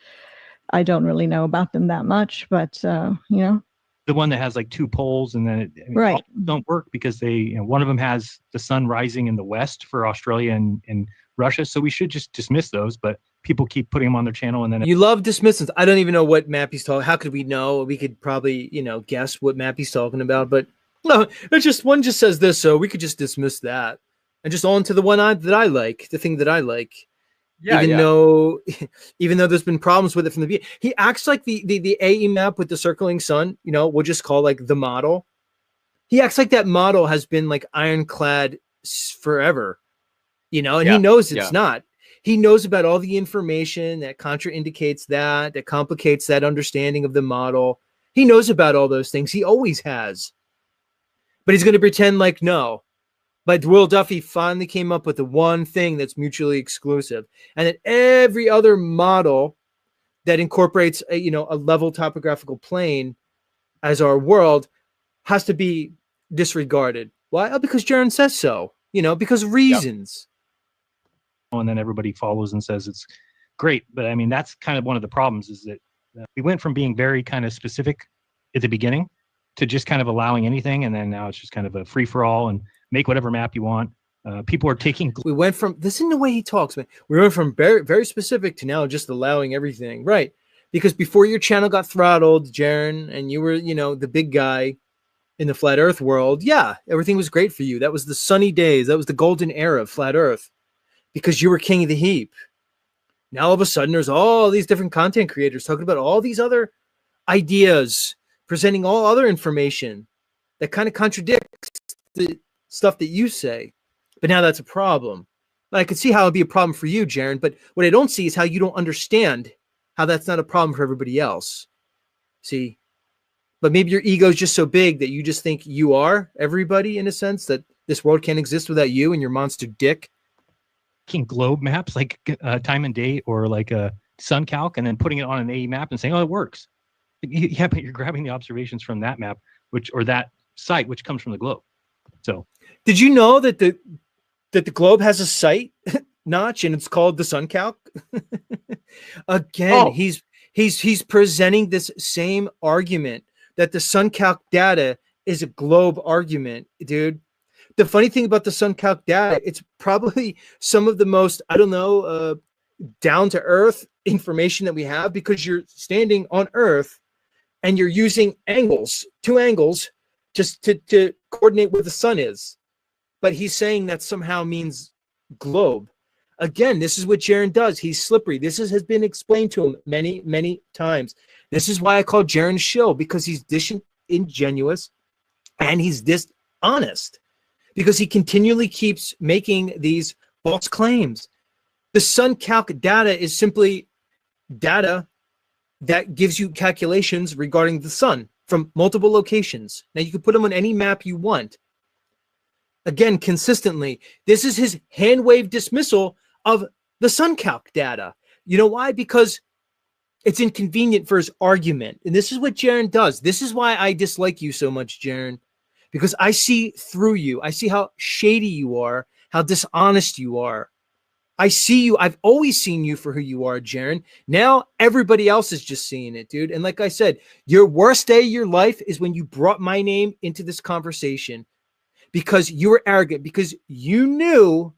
I don't really know about them that much, but you know, the one that has like two poles, and then right, don't work because they, you know, one of them has the sun rising in the west for Australia and Russia. So we should just dismiss those, but people keep putting them on their channel, and then you love dismissals. I don't even know what map he's talking. How could we know? We could probably, you know, guess what map he's talking about, but no, it's just one just says this, so we could just dismiss that and just on to the one that I like, the thing that I like. Yeah, even though there's been problems with it from the beginning, he acts like the AE map with the circling sun, you know, we'll just call like the model. He acts like that model has been like ironclad forever, you know, and he knows it's not. He knows about all the information that contraindicates that complicates that understanding of the model. He knows about all those things. He always has. But he's going to pretend like no. But Will Duffy finally came up with the one thing that's mutually exclusive, and that every other model that incorporates a, you know, a level topographical plane as our world has to be disregarded. Why? Oh, because Jaren says so. You know, because of reasons. And then everybody follows and says it's great. But I mean, that's kind of one of the problems, is that we went from being very kind of specific at the beginning to just kind of allowing anything, and then now it's just kind of a free for all and make whatever map you want. People are taking. We went from, listen to the way he talks, man. We went from very, very specific to now just allowing everything, right? Because before your channel got throttled, Jaren, and you were, you know, the big guy in the flat Earth world. Yeah, everything was great for you. That was the sunny days. That was the golden era of flat Earth, because you were king of the heap. Now all of a sudden, there's all these different content creators talking about all these other ideas, presenting all other information that kind of contradicts the stuff that you say. But now that's a problem. I could see how it'd be a problem for you, Jaren, but what I don't see is how you don't understand how that's not a problem for everybody else. See? But maybe your ego is just so big that you just think you are everybody, in a sense, that this world can't exist without you and your monster dick. Globe maps like time and date, or like a sun calc, and then putting it on an AE map and saying, oh, it works. Yeah, but you're grabbing the observations from that map, or that site, which comes from the globe. So did you know that the globe has a site, Nach, and it's called the sun calc? Again, he's presenting this same argument that the sun calc data is a globe argument, dude. The funny thing about the sun calc data, it's probably some of the most, I don't know, down to earth information that we have, because you're standing on Earth and you're using angles, two angles, just to coordinate where the sun is. But he's saying that somehow means globe. Again, this is what Jaren does. He's slippery. This has been explained to him many, many times. This is why I call Jaren Shill, because he's disingenuous and he's dishonest, because he continually keeps making these false claims. The sun calc data is simply data that gives you calculations regarding the sun from multiple locations. Now, you can put them on any map you want. Again, consistently, this is his hand-wave dismissal of the sun calc data. You know why? Because it's inconvenient for his argument. And this is what Jaren does. This is why I dislike you so much, Jaren, because I see through you. I see how shady you are, how dishonest you are. I see you. I've always seen you for who you are, Jaren. Now everybody else is just seeing it, dude. And like I said, your worst day of your life is when you brought my name into this conversation, because you were arrogant, because you knew,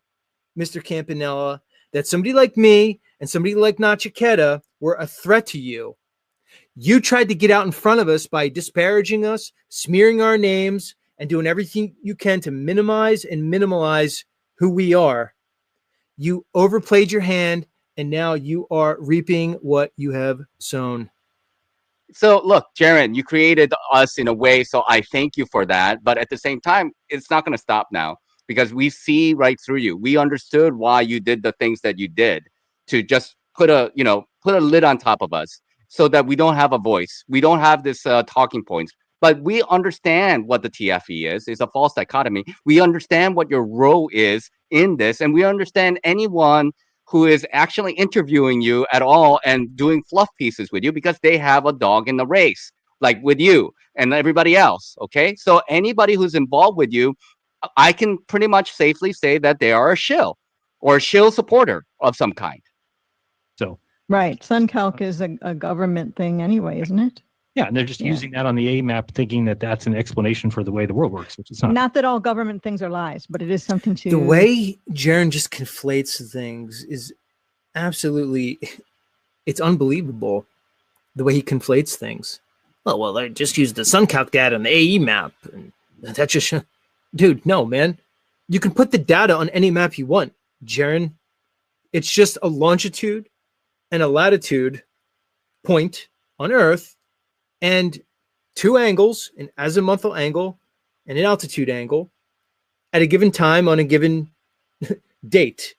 Mr. Campanella, that somebody like me and somebody like Nach were a threat to you. You tried to get out in front of us by disparaging us, smearing our names, and doing everything you can to minimize and minimalize who we are. You overplayed your hand, and now you are reaping what you have sown. So look, Jaren, you created us in a way, so I thank you for that. But at the same time, it's not going to stop now because we see right through you. We understood why you did the things that you did to just put a, put a lid on top of us so that we don't have a voice. We don't have this talking points. But we understand what the TFE is. It's a false dichotomy. We understand what your role is in this, and we understand anyone who is actually interviewing you at all and doing fluff pieces with you because they have a dog in the race, like with you and everybody else. Okay. So anybody who's involved with you, I can pretty much safely say that they are a shill or a shill supporter of some kind. So, right. SunCalc is a government thing anyway, isn't it? yeah, and they're just using that on the A map, thinking that that's an explanation for the way the world works, which is not. Not that all government things are lies, but it is something to. The way Jaren just conflates things is absolutely, it's unbelievable. The way he conflates things. Oh well, I just used the SunCalc data on the AE map, and that just, dude, no, man. You can put the data on any map you want, Jaren. It's just a longitude and a latitude point on Earth, and two angles, an azimuthal angle and an altitude angle at a given time on a given date.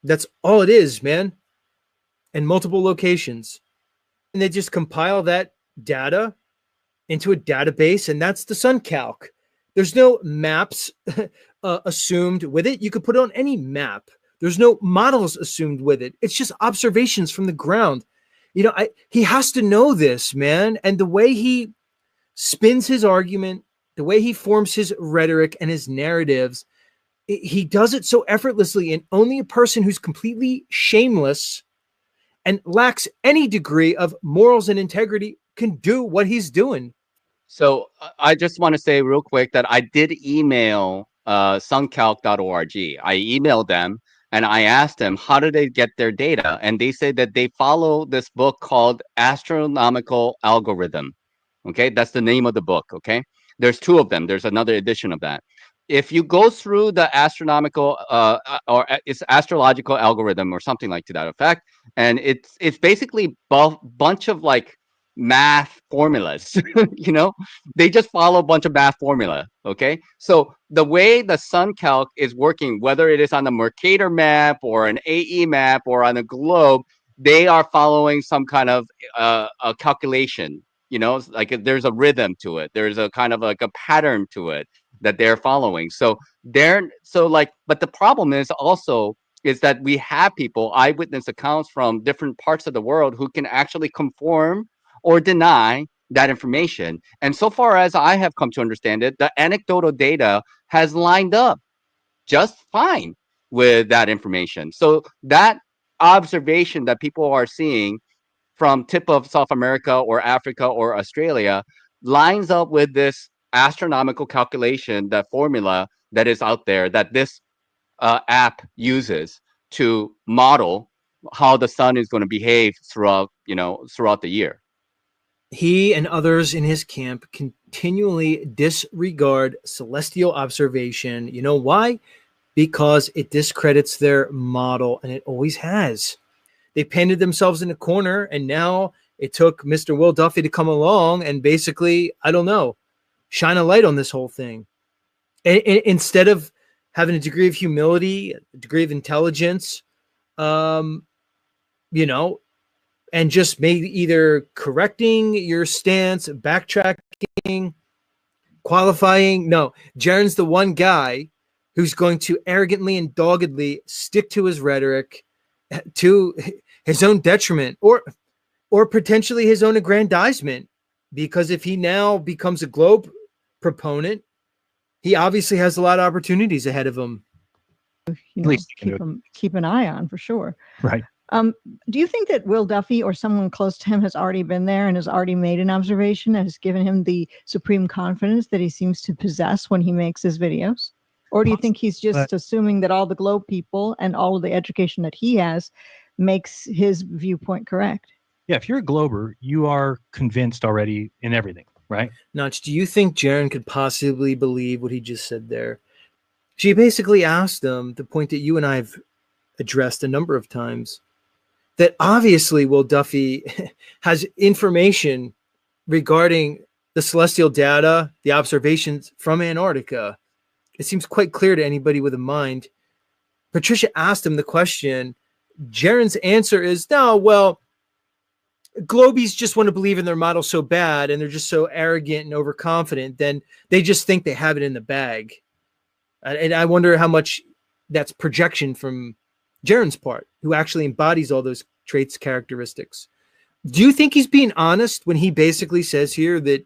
That's all it is, man. And multiple locations. And they just compile that data into a database, and that's the SunCalc. There's no maps assumed with it. You could put it on any map. There's no models assumed with it. It's just observations from the ground. He has to know this, man. And the way he spins his argument, the way he forms his rhetoric and his narratives, he does it so effortlessly. And only a person who's completely shameless and lacks any degree of morals and integrity can do what he's doing. So I just want to say real quick that I did email suncalc.org. I emailed them. And I asked them, how do they get their data? And they said that they follow this book called Astronomical Algorithm. Okay, that's the name of the book. Okay, there's two of them. There's another edition of that. If you go through the astronomical or it's astrological algorithm or something like to that effect, and it's basically a bunch of like math formulas. They just follow a bunch of math formula. Okay, so the way the SunCalc is working, whether it is on a Mercator map or an AE map or on a globe, they are following some kind of a calculation. Like there's a rhythm to it. There's a kind of like a pattern to it that they're following. But the problem is also is that we have people, eyewitness accounts from different parts of the world who can actually conform or deny that information. And so far as I have come to understand it, the anecdotal data has lined up just fine with that information. So that observation that people are seeing from tip of South America or Africa or Australia lines up with this astronomical calculation, that formula that is out there that this app uses to model how the sun is going to behave throughout the year. He and others in his camp continually disregard celestial observation. You know why? Because it discredits their model, and it always has. They painted themselves in a corner, and now it took Mr. Will Duffy to come along and basically, I don't know, shine a light on this whole thing. And instead of having a degree of humility, a degree of intelligence, and just maybe either correcting your stance, backtracking, qualifying. No, Jaren's the one guy who's going to arrogantly and doggedly stick to his rhetoric to his own detriment or potentially his own aggrandizement. Because if he now becomes a globe proponent, he obviously has a lot of opportunities ahead of him. Keep an eye on for sure. Right. Do you think that Will Duffy or someone close to him has already been there and has already made an observation that has given him the supreme confidence that he seems to possess when he makes his videos? Or do you think he's just assuming that all the globe people and all of the education that he has makes his viewpoint correct? Yeah, if you're a Glober, you are convinced already in everything, right? Nach, do you think Jaren could possibly believe what he just said there? She basically asked him the point that you and I have addressed a number of times, that obviously Will Duffy has information regarding the celestial data, the observations from Antarctica. It seems quite clear to anybody with a mind. Patricia asked him the question. Jaren's answer is, no, well, Globies just want to believe in their model so bad, and they're just so arrogant and overconfident, then they just think they have it in the bag. And I wonder how much that's projection from Jaren's part, who actually embodies all those traits, characteristics. Do you think he's being honest when he basically says here that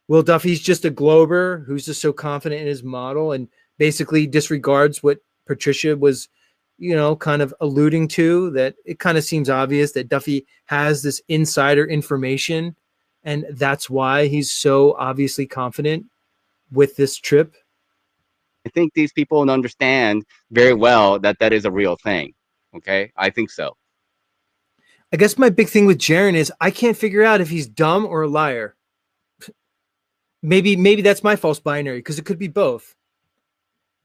Will Duffy's just a Glober who's just so confident in his model and basically disregards what Patricia was, kind of alluding to, that it kind of seems obvious that Duffy has this insider information and that's why he's so obviously confident with this trip? I think these people understand very well that that is a real thing. Okay, I think so. I guess my big thing with Jaren is I can't figure out if he's dumb or a liar. Maybe that's my false binary, because it could be both.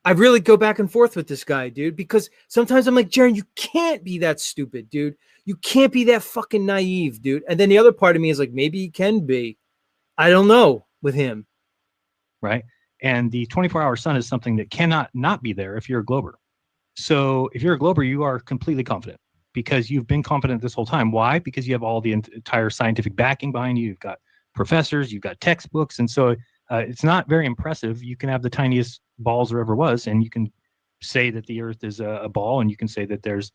I really go back and forth with this guy, dude, because sometimes I'm like, Jaren, you can't be that stupid, dude. You can't be that fucking naive, dude. And then the other part of me is like, maybe he can be. I don't know with him. Right. And the 24-hour sun is something that cannot not be there if you're a Glober. So if you're a Glober, you are completely confident because you've been confident this whole time. Why? Because you have all the entire scientific backing behind you. You've got professors, you've got textbooks. And so it's not very impressive. You can have the tiniest balls there ever was, and you can say that the earth is a ball, and you can say that there's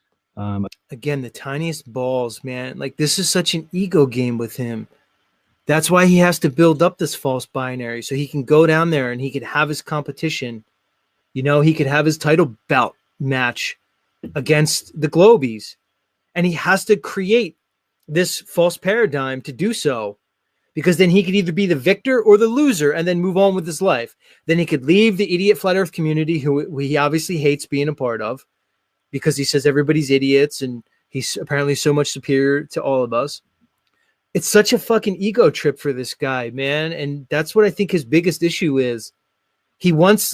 again, the tiniest balls, man. Like, this is such an ego game with him. That's why he has to build up this false binary so he can go down there and he could have his competition. He could have his title bout match against the Globies, and he has to create this false paradigm to do so, because then he could either be the victor or the loser and then move on with his life. Then he could leave the idiot flat earth community, who he obviously hates being a part of, because he says everybody's idiots and he's apparently so much superior to all of us. It's such a fucking ego trip for this guy, man. And that's what I think his biggest issue is. He wants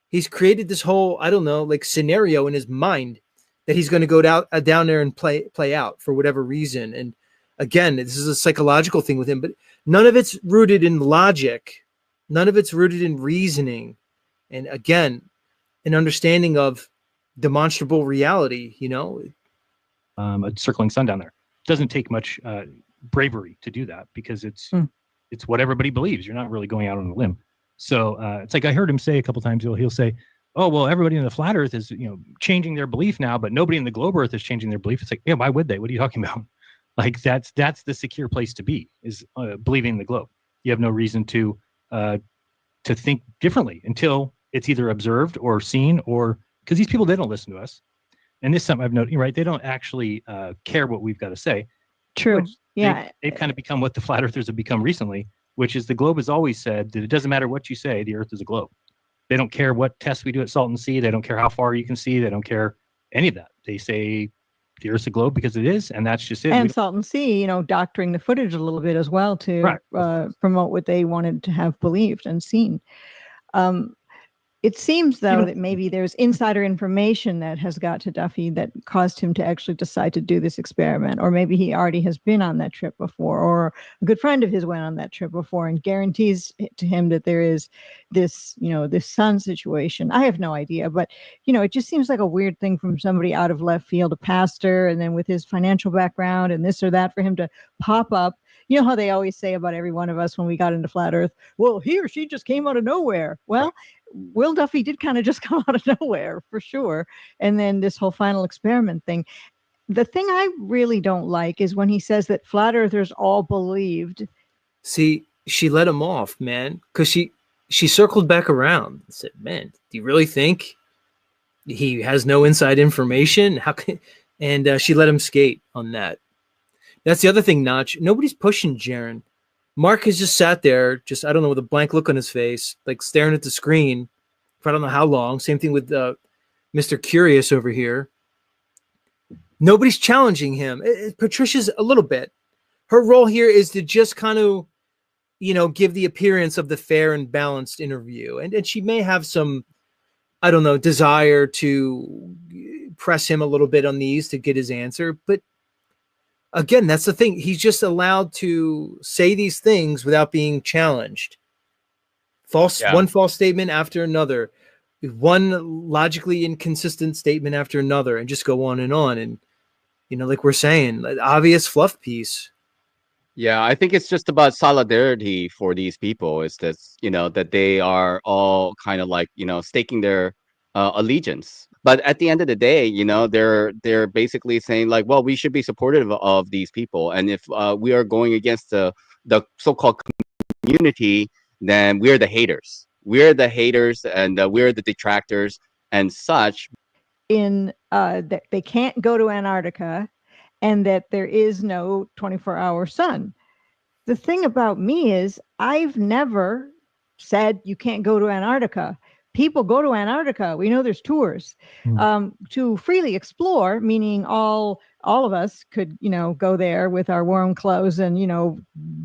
he's created this whole, I don't know, like scenario in his mind that he's going to go down there and play out for whatever reason. And again, this is a psychological thing with him, but none of it's rooted in logic. None of it's rooted in reasoning. And again, an understanding of demonstrable reality, a circling sun down there. It doesn't take much bravery to do that, because it's what everybody believes. You're not really going out on a limb. So it's like I heard him say a couple times, he'll say, oh, well, everybody in the flat earth is, changing their belief now, but nobody in the globe earth is changing their belief. It's like, yeah, why would they? What are you talking about? Like, that's the secure place to be, is believing in the globe. You have no reason to think differently until it's either observed or seen, or because these people, they don't listen to us. And this is something I've noted, right? They don't actually care what we've got to say. True. Yeah. They've kind of become what the flat earthers have become recently, which is the globe has always said that it doesn't matter what you say, the earth is a globe. They don't care what tests we do at Salton Sea. They don't care how far you can see. They don't care any of that. They say the earth's a globe because it is, and that's just it. And Salton Sea, doctoring the footage a little bit as well to promote what they wanted to have believed and seen. It seems, though, that maybe there's insider information that has got to Duffy that caused him to actually decide to do this experiment. Or maybe he already has been on that trip before, or a good friend of his went on that trip before and guarantees to him that there is this, this sun situation. I have no idea, but, it just seems like a weird thing from somebody out of left field, a pastor, and then with his financial background and this or that, for him to pop up. You know how they always say about every one of us when we got into flat earth, well, he or she just came out of nowhere. Well, Will Duffy did kind of just come out of nowhere, for sure. And then this whole final experiment thing. The thing I really don't like is when he says that flat earthers all believed. See, she let him off, man, because she circled back around and said, man, do you really think he has no inside information? How can? And she let him skate on that. That's the other thing, Nach. Nobody's pushing Jaren. Mark has just sat there, I don't know, with a blank look on his face, like staring at the screen for I don't know how long. Same thing with Mr. Curious over here. Nobody's challenging him. Patricia's a little bit. Her role here is to just kind of, give the appearance of the fair and balanced interview. And she may have some, I don't know, desire to press him a little bit on these to get his answer. But again, that's the thing. He's just allowed to say these things without being challenged. One false statement after another, one logically inconsistent statement after another, and just go on. And, like we're saying, obvious fluff piece. Yeah, I think it's just about solidarity for these people. Is that that they are all kind of like staking their allegiance. But at the end of the day, they're basically saying like, well, we should be supportive of these people, and if we are going against the so-called community, then we're the haters. We're the haters, and we're the detractors and such. That they can't go to Antarctica, and that there is no 24-hour sun. The thing about me is I've never said you can't go to Antarctica. People go to Antarctica. We know there's tours to freely explore, meaning all of us could, go there with our warm clothes and,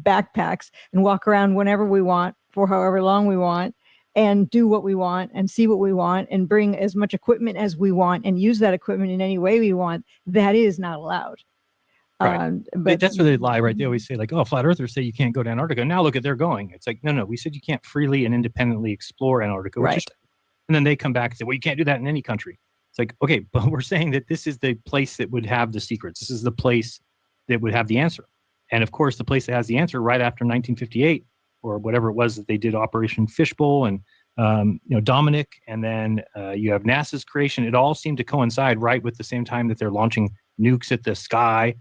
backpacks and walk around whenever we want for however long we want and do what we want and see what we want and bring as much equipment as we want and use that equipment in any way we want. That is not allowed. Right. But that's where they lie, right? They always say like, oh, flat earthers say you can't go to Antarctica. Now look at they're going. It's like, no, we said you can't freely and independently explore Antarctica. Right. And then they come back and say, well, you can't do that in any country. It's like, okay, but we're saying that this is the place that would have the secrets. This is the place that would have the answer. And of course, the place that has the answer right after 1958 or whatever it was that they did Operation Fishbowl and, Dominic, and then you have NASA's creation. It all seemed to coincide right with the same time that they're launching nukes at the sky,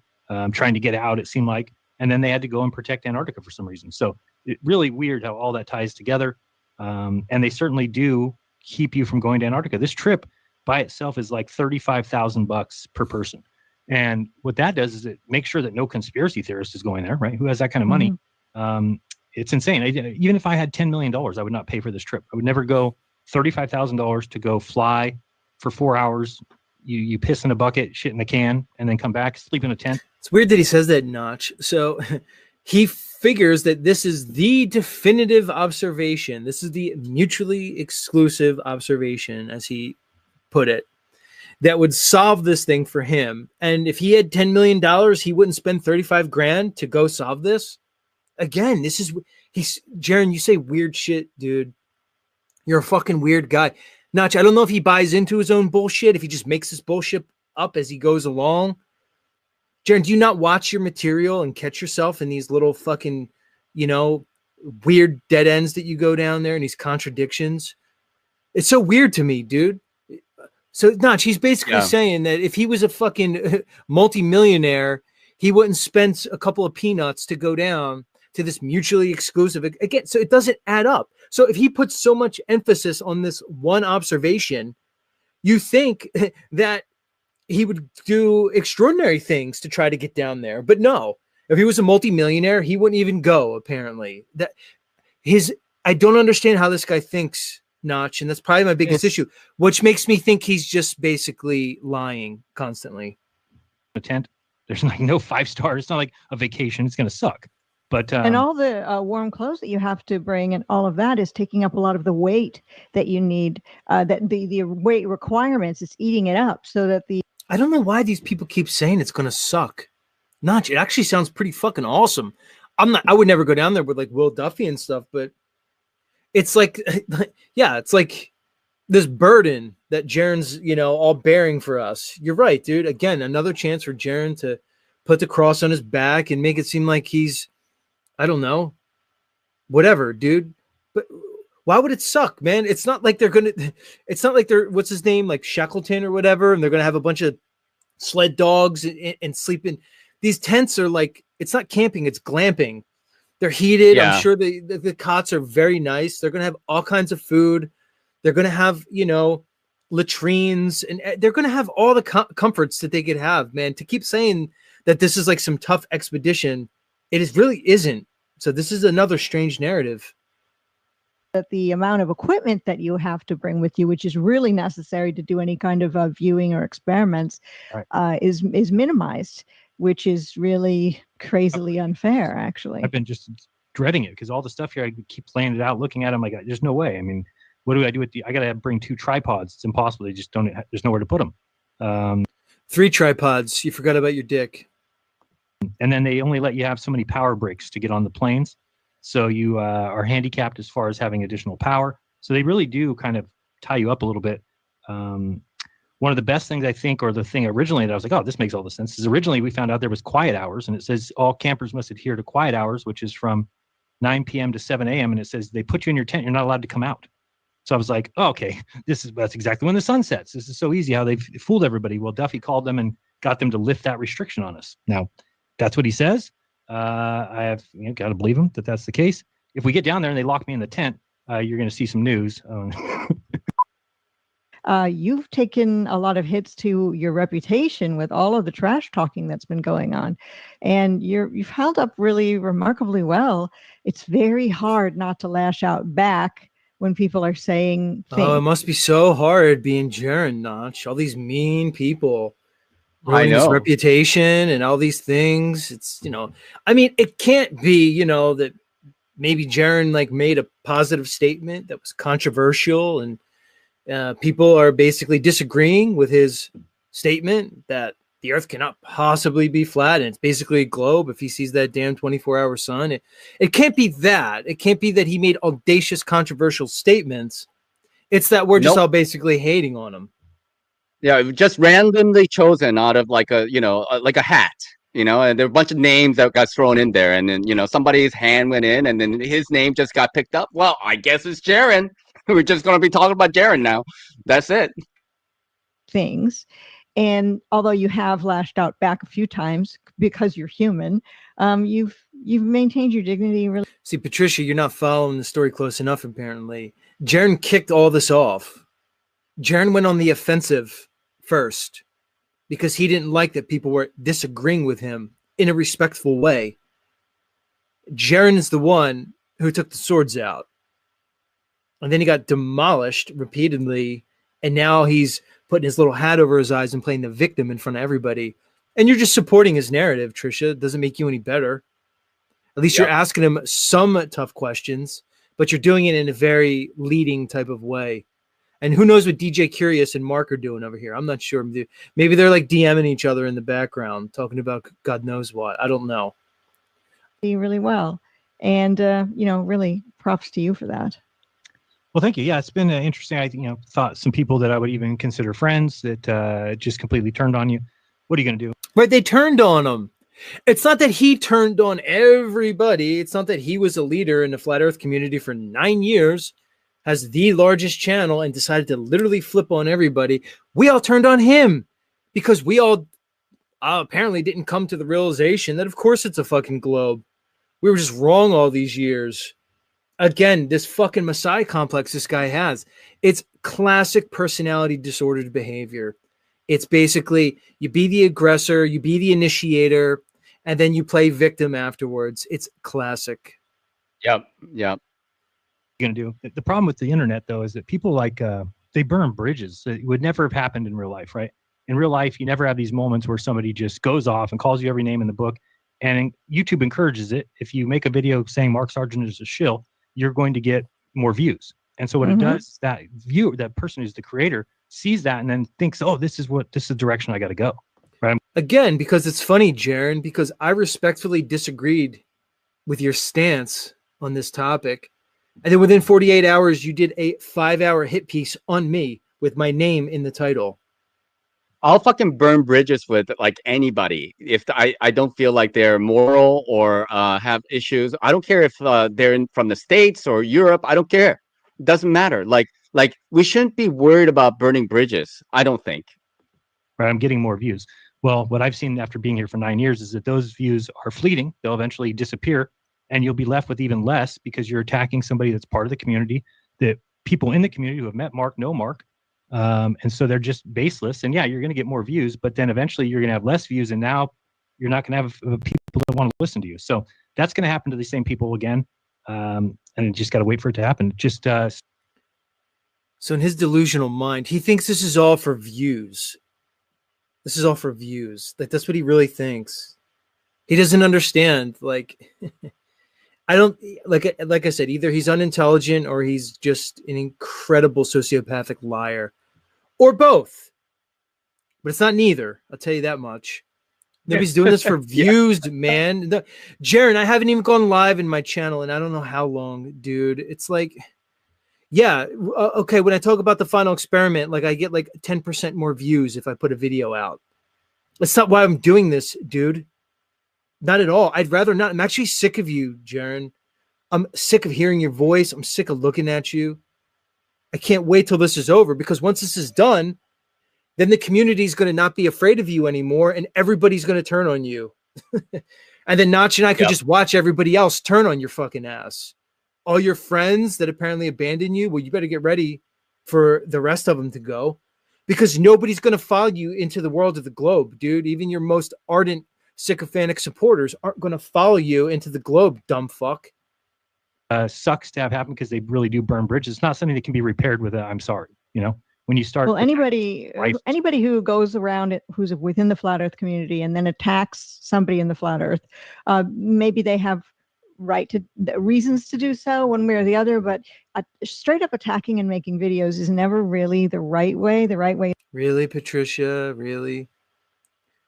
trying to get out, it seemed like. And then they had to go and protect Antarctica for some reason. So it's really weird how all that ties together. And they certainly do keep you from going to Antarctica. This trip by itself is like $35,000 per person. And what that does is it makes sure that no conspiracy theorist is going there, right? Who has that kind of money? It's insane. Even if I had $10 million, I would not pay for this trip. I would never go $35,000 to go fly for 4 hours. You piss in a bucket, shit in a can, and then come back, sleep in a tent. It's weird that he says that, Nach. So he figures that this is the definitive observation. This is the mutually exclusive observation, as he put it, that would solve this thing for him. And if he had $10 million, he wouldn't spend 35 grand to go solve this. Again, Jaren, you say weird shit, dude. You're a fucking weird guy. Nach, I don't know if he buys into his own bullshit, if he just makes this bullshit up as he goes along. Jaren, do you not watch your material and catch yourself in these little fucking, weird dead ends that you go down there and these contradictions? It's so weird to me, dude. So, Nach, he's basically saying that if he was a fucking multimillionaire, he wouldn't spend a couple of peanuts to go down to this mutually exclusive. Again, so it doesn't add up. So if he puts so much emphasis on this one observation, you think that he would do extraordinary things to try to get down there. But no, if he was a multimillionaire, he wouldn't even go, apparently. I don't understand how this guy thinks, Nach, and that's probably my biggest issue, which makes me think he's just basically lying constantly. A tent. There's like no 5-star. It's not like a vacation. It's going to suck. But and all the warm clothes that you have to bring and all of that is taking up a lot of the weight that you need, that the weight requirements is eating it up so that I don't know why these people keep saying it's going to suck. Nach, it actually sounds pretty fucking awesome. I would never go down there with like Will Duffy and stuff, but it's like, it's like this burden that Jaren's, all bearing for us. You're right, dude. Again, another chance for Jaren to put the cross on his back and make it seem like he's, I don't know, whatever, dude. But why would it suck, man? It's not like they're, what's his name? Like Shackleton or whatever. And they're going to have a bunch of sled dogs and sleep in. These tents are like, it's not camping, it's glamping. They're heated. Yeah. I'm sure the cots are very nice. They're going to have all kinds of food. They're going to have, latrines, and they're going to have all the comforts that they could have, man. To keep saying that this is like some tough expedition, really isn't. So this is another strange narrative. that the amount of equipment that you have to bring with you, which is really necessary to do any kind of viewing or experiments, is minimized, which is really crazily unfair, actually. I've been just dreading it because all the stuff here, I keep playing it out, looking at them. Like, there's no way. I mean, what do I do with I got to bring 2 tripods. It's impossible. They just don't. There's nowhere to put them. 3 tripods. You forgot about your dick. And then they only let you have so many power breaks to get on the planes. So you are handicapped as far as having additional power. So they really do kind of tie you up a little bit. One of the best things I think, or the thing originally that I was like, oh, this makes all the sense, is originally we found out there was quiet hours, and it says all campers must adhere to quiet hours, which is from 9 p.m. to 7 a.m. And it says they put you in your tent, you're not allowed to come out. So I was like, oh, okay, that's exactly when the sun sets. This is so easy how they've fooled everybody. Well, Duffy called them and got them to lift that restriction on us. Now, that's what he says. I have got to believe him that that's the case. If we get down there and they lock me in the tent, you're going to see some news. You've taken a lot of hits to your reputation with all of the trash talking that's been going on, and you've held up really remarkably well. It's very hard not to lash out back when people are saying things. Oh, it must be so hard being Jeran, Nach. All these mean people. I know. His reputation and all these things. It's, I mean, it can't be, that maybe Jaren like made a positive statement that was controversial, and people are basically disagreeing with his statement that the earth cannot possibly be flat and it's basically a globe if he sees that damn 24-hour sun. It can't be that. It can't be that he made audacious, controversial statements. It's that we're just all basically hating on him. Yeah, just randomly chosen out of like a hat, and there are a bunch of names that got thrown in there, and then somebody's hand went in, and then his name just got picked up. Well, I guess it's Jaren. We're just going to be talking about Jaren now. That's it. Things, and although you have lashed out back a few times because you're human, you've maintained your dignity. Really, see, Patricia, you're not following the story close enough. Apparently, Jaren kicked all this off. Jaren went on the offensive first because he didn't like that people were disagreeing with him in a respectful way. Jaren is the one who took the swords out, and then he got demolished repeatedly, and now he's putting his little hat over his eyes and playing the victim in front of everybody. And you're just supporting his narrative, Tricia. It doesn't make you any better. At least you're asking him some tough questions, but you're doing it in a very leading type of way. And who knows what DJ Curious and Mark are doing over here? I'm not sure. Maybe they're like DMing each other in the background, talking about God knows what. I don't know. Really well. And, really props to you for that. Well, thank you. Yeah, it's been interesting. I thought some people that I would even consider friends that just completely turned on you. What are you going to do? Right. They turned on him. It's not that he turned on everybody. It's not that he was a leader in the flat earth community for 9 years, has the largest channel, and decided to literally flip on everybody. We all turned on him because we all apparently didn't come to the realization that, of course, it's a fucking globe. We were just wrong all these years. Again, this fucking Messiah complex this guy has. It's classic personality disordered behavior. It's basically you be the aggressor, you be the initiator, and then you play victim afterwards. It's classic. Yep. You're gonna do. The problem with the internet, though, is that people they burn bridges. It would never have happened in real life, right? In real life, you never have these moments where somebody just goes off and calls you every name in the book. And YouTube encourages it. If you make a video saying Mark Sargent is a shill, you're going to get more views. And so what it does is that person who's the creator sees that and then thinks, oh, this is the direction I got to go. Right. Again, because it's funny, Jaren, because I respectfully disagreed with your stance on this topic. And then within 48 hours, you did a 5-hour hit piece on me with my name in the title. I'll fucking burn bridges with like anybody if I don't feel like they're moral or have issues. I don't care if they're from the States or Europe. I don't care. It doesn't matter. Like we shouldn't be worried about burning bridges. I don't think. Right. I'm getting more views. Well, what I've seen after being here for 9 years is that those views are fleeting. They'll eventually disappear, and you'll be left with even less because you're attacking somebody that's part of the community, that people in the community who have met Mark know Mark. And so they're just baseless. And yeah, you're going to get more views, but then eventually you're going to have less views. And now you're not going to have people that want to listen to you. So that's going to happen to the same people again. and just got to wait for it to happen. Just So in his delusional mind, he thinks this is all for views. This is all for views. Like that's what he really thinks. He doesn't understand. Like, I don't like I said, either he's unintelligent or he's just an incredible sociopathic liar, or both. But it's not neither. I'll tell you that much. Nobody's doing this for views, man. Jaren, I haven't even gone live in my channel, and I don't know how long, dude. It's like, yeah, okay. When I talk about the final experiment, like I get like 10% more views if I put a video out. That's not why I'm doing this, dude. Not at all. I'd rather not. I'm actually sick of you, Jaren. I'm sick of hearing your voice. I'm sick of looking at you. I can't wait till this is over, because once this is done, then the community is going to not be afraid of you anymore, and everybody's going to turn on you. And then Nach and I could just watch everybody else turn on your fucking ass. All your friends that apparently abandoned you, well, you better get ready for the rest of them to go, because nobody's going to follow you into the world of the globe, dude. Even your most ardent sycophantic supporters aren't going to follow you into the globe, dumb fuck. Sucks to have happen because they really do burn bridges. It's not something that can be repaired with a "I'm sorry." You know, when you start. Well, anybody who goes around it, who's within the flat Earth community, and then attacks somebody in the flat Earth, maybe they have reasons to do so, one way or the other. But straight up attacking and making videos is never really the right way. The right way. Really, Patricia? Really?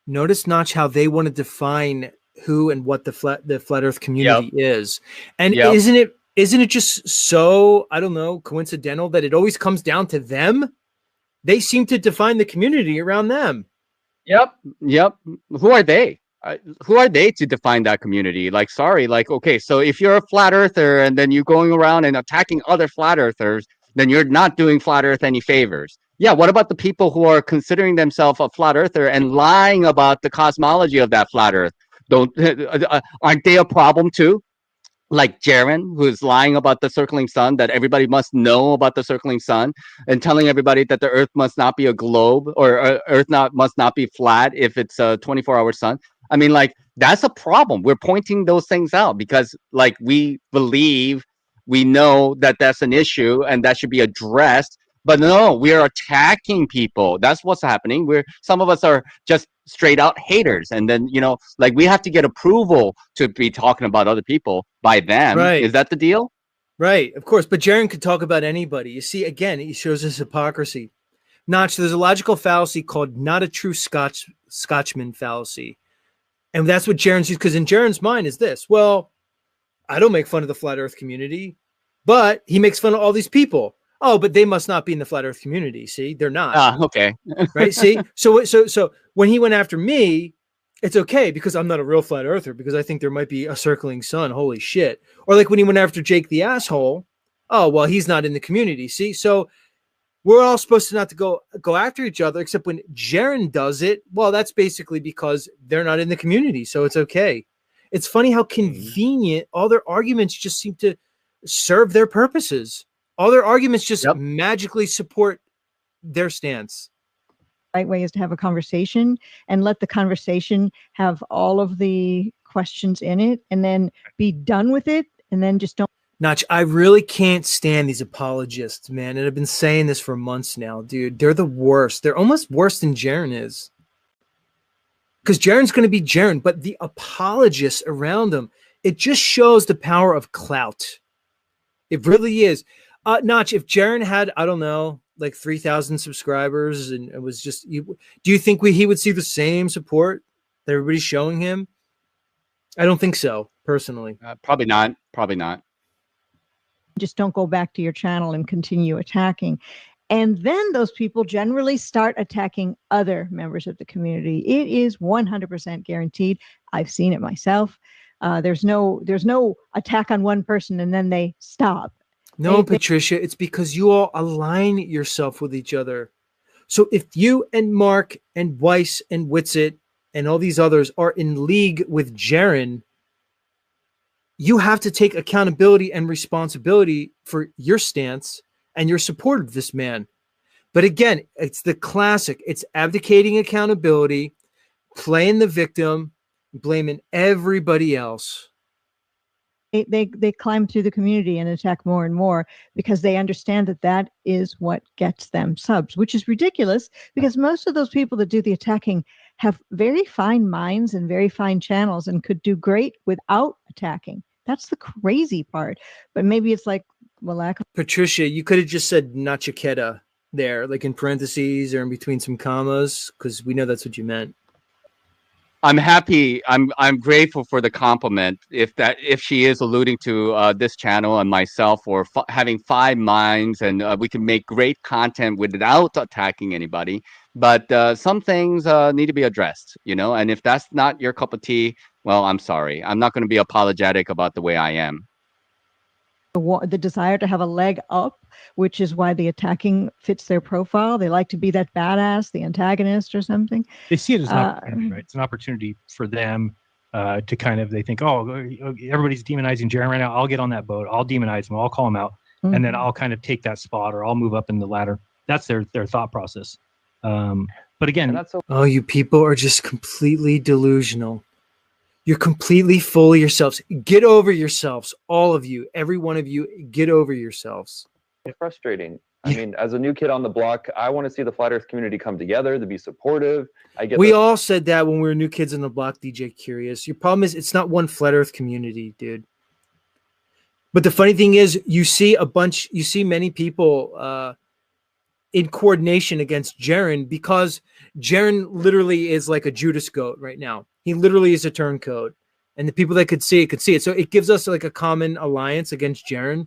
Notice, Nach, how they want to define who and what the flat Earth community is, and isn't it just so, I don't know, coincidental that it always comes down to them? They seem to define the community around them. Yep. Who are they? Who are they to define that community? Like, sorry, like, okay, so if you're a flat earther and then you're going around and attacking other flat earthers, then you're not doing flat Earth any favors. Yeah, what about the people who are considering themselves a flat earther and lying about the cosmology of that flat Earth? Aren't they a problem too? Like Jaren, who's lying about the circling sun, that everybody must know about the circling sun, and telling everybody that the Earth must not be a globe, or must not be flat if it's a 24-hour sun. I mean, like, that's a problem. We're pointing those things out because, like, we believe we know that that's an issue and that should be addressed. But no, we are attacking people. That's what's happening. Some of us are just straight out haters. And then, like, we have to get approval to be talking about other people by them. Right. Is that the deal? Right, of course. But Jaren could talk about anybody. You see, again, he shows his hypocrisy. Nach, there's a logical fallacy called not a true Scotchman fallacy. And that's what Jaren's used, because in Jaren's mind is this: well, I don't make fun of the flat Earth community, but he makes fun of all these people. Oh, but they must not be in the flat Earth community. See, they're not. Okay. Right. See, so when he went after me, it's okay because I'm not a real flat earther, because I think there might be a circling sun. Holy shit. Or like when he went after Jake the asshole. Oh, well, he's not in the community. See, so we're all supposed to not to go after each other, except when Jaren does it. Well, that's basically because they're not in the community. So it's okay. It's funny how convenient all their arguments just seem to serve their purposes. All their arguments just magically support their stance. Right way is to have a conversation and let the conversation have all of the questions in it, and then be done with it, and then just don't. Nach, I really can't stand these apologists, man. And I've been saying this for months now, dude. They're the worst. They're almost worse than Jaren is. Because Jaren's going to be Jaren, but the apologists around him, it just shows the power of clout. It really is. Nach, if Jaren had, I don't know, like 3,000 subscribers, and it was just, do you think he would see the same support that everybody's showing him? I don't think so, personally. Probably not. Probably not. Just don't go back to your channel and continue attacking. And then those people generally start attacking other members of the community. It is 100% guaranteed. I've seen it myself. There's no attack on one person and then they stop. No, Patricia, it's because you all align yourself with each other. So if you and Mark and Weiss and Whitsitt and all these others are in league with Jaren, you have to take accountability and responsibility for your stance and your support of this man. But again, it's the classic. It's abdicating accountability, playing the victim, blaming everybody else. they climb through the community and attack more and more because they understand that that is what gets them subs, which is ridiculous because most of those people that do the attacking have very fine minds and very fine channels and could do great without attacking. That's the crazy part. But maybe it's like, well, lack of. Patricia, you could have just said Nachiketa there, like in parentheses or in between some commas, because we know that's what you meant. I'm happy. I'm grateful for the compliment. If she is alluding to this channel and myself, or having 5 minds, and we can make great content without attacking anybody. But some things need to be addressed, you know. And if that's not your cup of tea, well, I'm sorry. I'm not going to be apologetic about the way I am. The desire to have a leg up, which is why the attacking fits their profile. They like to be that badass, the antagonist or something. They see it as an opportunity, right? It's an opportunity for them to kind of, they think, oh, everybody's demonizing Jaren right now. I'll get on that boat. I'll demonize him. I'll call him out. Mm-hmm. And then I'll kind of take that spot, or I'll move up in the ladder. That's their thought process. But again, oh, you people are just completely delusional. You're completely full of yourselves. Get over yourselves. All of you, every one of you, get over yourselves. It's frustrating. I mean, as a new kid on the block, I want to see the flat earth community come together to be supportive. We all said that when we were new kids on the block, DJ Curious. Your problem is it's not one flat earth community, dude. But the funny thing is you see many people in coordination against Jaren, because Jaren literally is like a Judas goat right now. He literally is a turncoat, and the people that could see it. So it gives us like a common alliance against Jaren.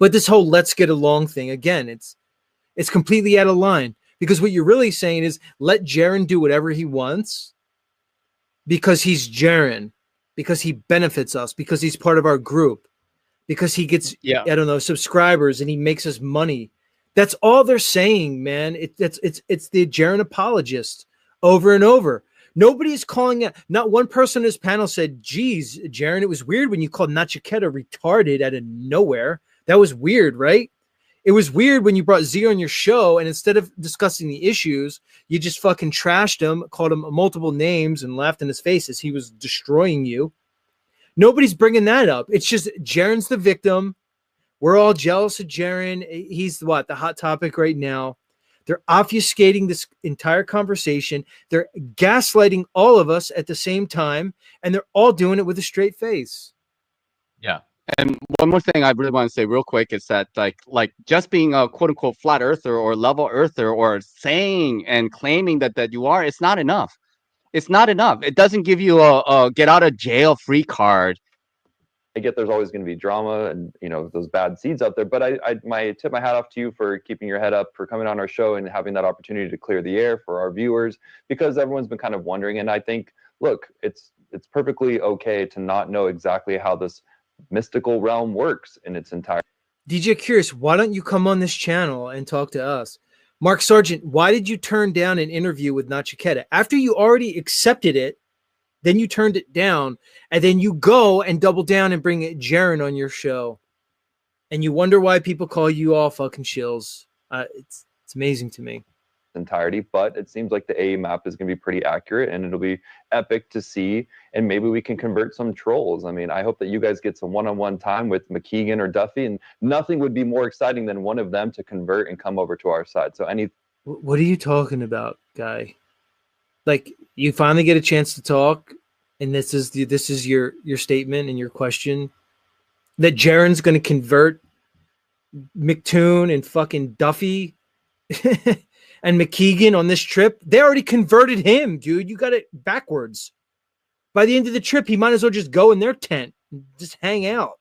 But this whole let's get along thing, again, it's completely out of line, because what you're really saying is let Jaren do whatever he wants because he's Jaren, because he benefits us, because he's part of our group, because he gets, I don't know, subscribers and he makes us money. That's all they're saying, man. It's the Jaren apologist over and over. Nobody's calling it. Not one person in this panel said, geez, Jaren, it was weird when you called Nachiketa retarded out of nowhere. That was weird, right? It was weird when you brought Z on your show, and instead of discussing the issues, you just fucking trashed him, called him multiple names, and laughed in his face as he was destroying you. Nobody's bringing that up. It's just Jaren's the victim. We're all jealous of Jaren. He's the hot topic right now. They're obfuscating this entire conversation. They're gaslighting all of us at the same time, and they're all doing it with a straight face. Yeah. And one more thing I really want to say real quick is that like just being a quote unquote flat earther or level earther or saying and claiming that you are, it's not enough. It's not enough. It doesn't give you a get out of jail free card. I get there's always going to be drama and, you know, those bad seeds out there. But I tip my hat off to you for keeping your head up, for coming on our show and having that opportunity to clear the air for our viewers, because everyone's been kind of wondering. And I think, look, it's perfectly okay to not know exactly how this mystical realm works in its entirety. DJ Curious, why don't you come on this channel and talk to us? Mark Sargent, why did you turn down an interview with Nachiketa? After you already accepted it, then you turned it down, and then you go and double down and bring Jaren on your show. And you wonder why people call you all fucking shills. It's amazing to me. Entirety, but it seems like the A map is going to be pretty accurate, and it'll be epic to see, and maybe we can convert some trolls. I mean, I hope that you guys get some one-on-one time with McKeegan or Duffy, and nothing would be more exciting than one of them to convert and come over to our side. So what are you talking about, guy? Like, you finally get a chance to talk, and this is your statement and your question that Jaren's going to convert McToon and fucking Duffy and McKeegan on this trip. They already converted him, dude. You got it backwards. By the end of the trip, he might as well just go in their tent and just hang out.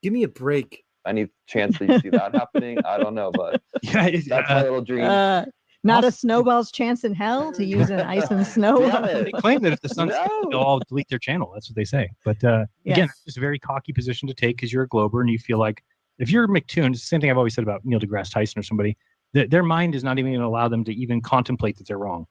Give me a break. Any chance that you see that happening? I don't know, but that's my little dream. Not a snowball's chance in hell, to use an ice and snow. They claim that if the sun's they'll all delete their channel. That's what they say. But again, it's just a very cocky position to take because you're a Glober and you feel like if you're McToon, it's the same thing I've always said about Neil deGrasse Tyson or somebody, their mind is not even going to allow them to even contemplate that they're wrong.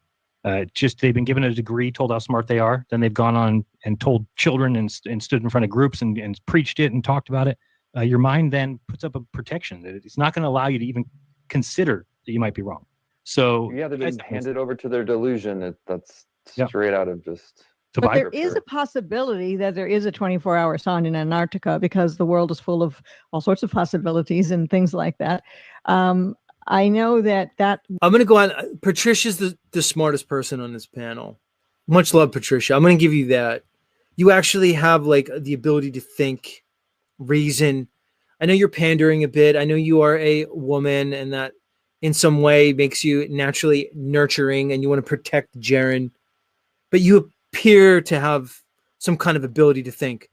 Just they've been given a degree, told how smart they are. Then they've gone on and told children and stood in front of groups and preached it and talked about it. Your mind then puts up a protection that it's not going to allow you to even consider that you might be wrong. So yeah, they've been handed over to their delusion. That's straight out of just But buy. there is a possibility that there is a 24-hour sun in Antarctica because the world is full of all sorts of possibilities and things like that. I know that I'm going to go on. Patricia's the smartest person on this panel. Much love, Patricia. I'm going to give you that. You actually have like the ability to think, reason. I know you're pandering a bit. I know you are a woman, and that in some way makes you naturally nurturing, and you want to protect Jaren. But you appear to have some kind of ability to think,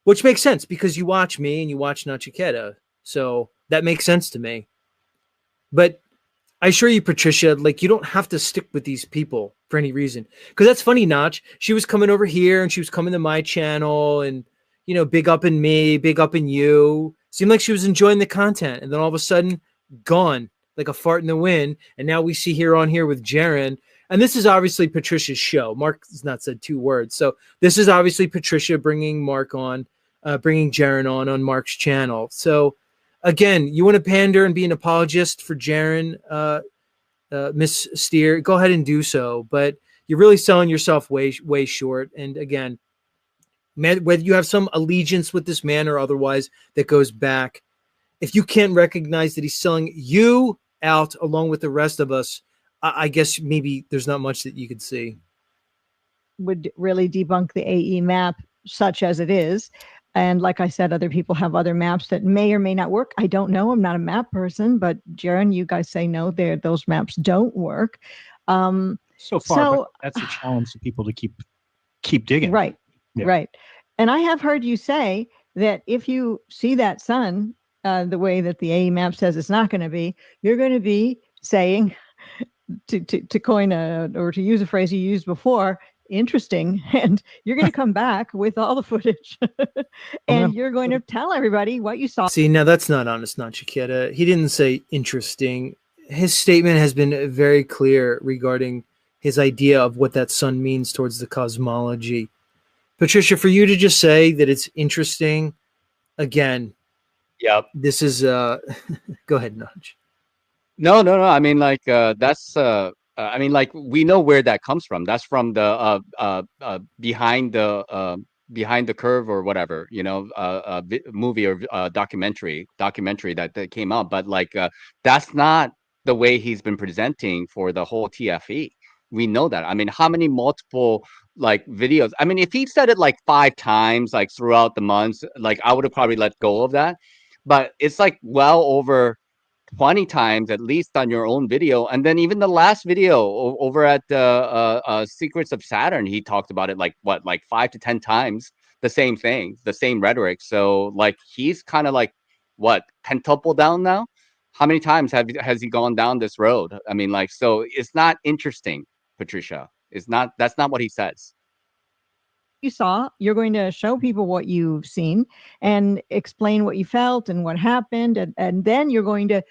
which makes sense because you watch me and you watch Nachiketa. So that makes sense to me. But I assure you, Patricia, like you don't have to stick with these people for any reason. Because that's funny, Nach. She was coming over here and she was coming to my channel and, you know, big up in me, big up in you. Seemed like she was enjoying the content. And then all of a sudden, gone like a fart in the wind. And now we see her on here with Jaren. And this is obviously Patricia's show. Mark has not said 2 words. So this is obviously Patricia bringing Mark on, bringing Jaren on Mark's channel. So again, you want to pander and be an apologist for Jaren, Miss Steer, go ahead and do so. But you're really selling yourself way short. And again, whether you have some allegiance with this man or otherwise that goes back, if you can't recognize that he's selling you out along with the rest of us, I guess maybe there's not much that you could see. would really debunk the AE map such as it is. And like I said, other people have other maps that may or may not work. I don't know. I'm not a map person, but Jaren, you guys say no, those maps don't work. So far, but that's a challenge to people to keep digging. Right, Yeah. right. And I have heard you say that if you see that sun the way that the AE map says it's not going to be, you're going to be saying, to coin or to use a phrase you used before, interesting, and you're going to come back with all the footage and you're going to tell everybody what you saw. See, now that's not honest, Nachiketa. He didn't say interesting. His statement has been very clear regarding his idea of what that sun means towards the cosmology. Patricia, for you to just say that it's interesting, again, Yep. this is go ahead, Nach. No. I mean, like that's. I mean, like we know where that comes from. That's from the behind the curve or whatever, you know, movie or documentary that came out. But like that's not the way he's been presenting for the whole TFE. We know that. I mean, how many multiple like videos? I mean, if he said it like 5 times, like throughout the months, like I would have probably let go of that. But it's like well over 20 times at least on your own video. And then even the last video over at Secrets of Saturn, he talked about it like 5 to 10 times, the same thing, the same rhetoric. So like he's kind of like pentuple down now. How many times has he gone down this road? I mean, like, so it's not interesting, Patricia. That's not what he says. You saw, you're going to show people what you've seen and explain what you felt and what happened, and then you're going to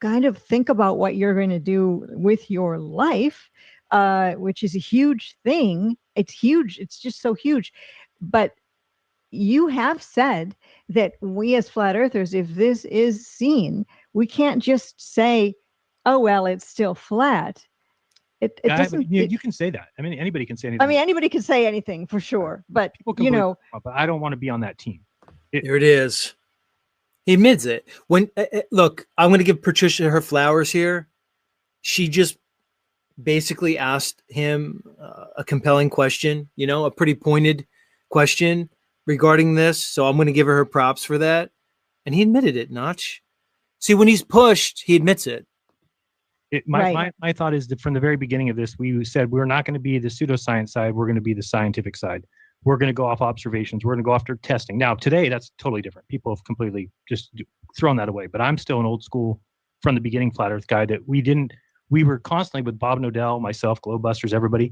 kind of think about what you're going to do with your life, which is a huge thing. It's huge. It's just so huge. But you have said that we as flat earthers, if this is seen, we can't just say, oh, well, it's still flat. It doesn't. You can say that. I mean, anybody can say anything. I mean, anybody can say anything for sure, but you know. But I don't want to be on that team. Here it is. He admits it. When look, I'm going to give Patricia her flowers here. She just basically asked him a compelling question, you know, a pretty pointed question regarding this. So I'm going to give her props for that. And he admitted it, Nach. See, when he's pushed, he admits it. My thought is that from the very beginning of this, we said we're not going to be the pseudoscience side. We're going to be the scientific side. We're going to go off observations. We're going to go after testing. Now, today, that's totally different. People have completely just thrown that away. But I'm still an old school, from the beginning, flat earth guy that we were constantly with Bob Nodell, myself, Globebusters, everybody,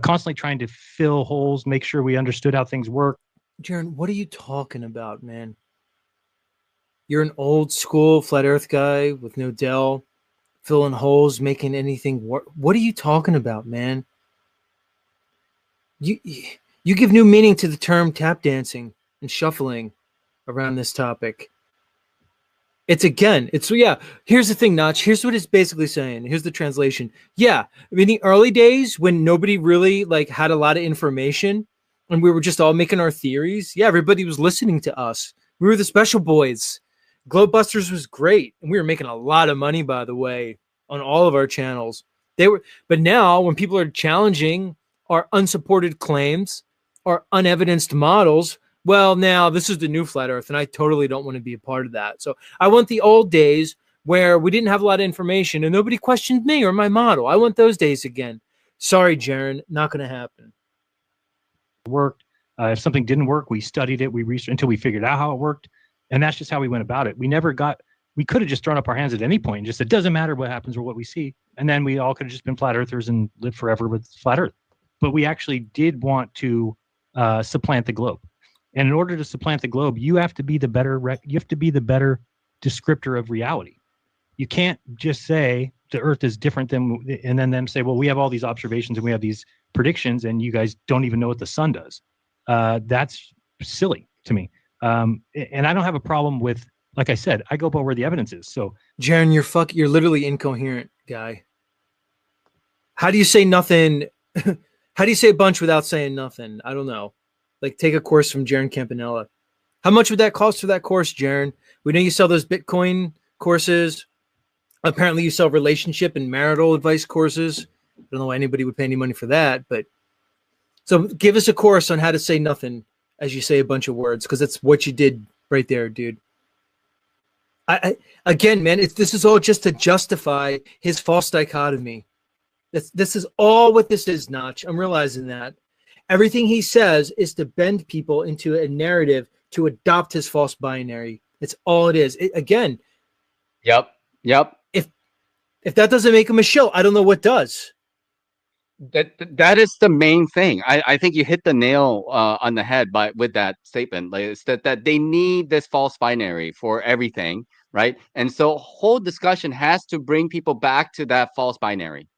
constantly trying to fill holes, make sure we understood how things work. Jaren, what are you talking about, man? You're an old school flat earth guy with Nodell, filling holes, making anything work. What are you talking about, man? You give new meaning to the term tap dancing and shuffling around this topic. Here's the thing, Nach. Here's what it's basically saying. Here's the translation. Yeah, in the early days when nobody really like had a lot of information, and we were just all making our theories. Yeah, everybody was listening to us. We were the special boys. Globebusters was great, and we were making a lot of money, by the way, on all of our channels. But now when people are challenging our unsupported claims, our unevidenced models, well, now this is the new flat Earth, and I totally don't want to be a part of that. So I want the old days where we didn't have a lot of information and nobody questioned me or my model. I want those days again. Sorry, Jaren, not going to happen. Worked. If something didn't work, we studied it, we researched until we figured out how it worked, and that's just how we went about it. We could have just thrown up our hands at any point and just said, it doesn't matter what happens or what we see, and then we all could have just been flat earthers and lived forever with flat Earth. But we actually did want to supplant the globe, and in order to supplant the globe, you have to be the better descriptor of reality. You can't just say the Earth is different than, and then them say, well, we have all these observations and we have these predictions, and you guys don't even know what the sun does. That's silly to me. And I don't have a problem with, like I said, I go by where the evidence is. So, Jaren, you're literally incoherent, guy. How do you say nothing? How do you say a bunch without saying nothing? I don't know. Like, take a course from Jaren Campanella. How much would that cost for that course, Jaren? We know you sell those Bitcoin courses. Apparently you sell relationship and marital advice courses. I don't know why anybody would pay any money for that, but so give us a course on how to say nothing as you say a bunch of words, because that's what you did right there, dude. Again, man, this is all just to justify his false dichotomy. This is all what this is, Nach. I'm realizing that. Everything he says is to bend people into a narrative to adopt his false binary. It's all it is. Again. Yep. If that doesn't make him a shill, I don't know what does. That is the main thing. I think you hit the nail on the head with that statement. Like, it's that they need this false binary for everything, right? And so whole discussion has to bring people back to that false binary.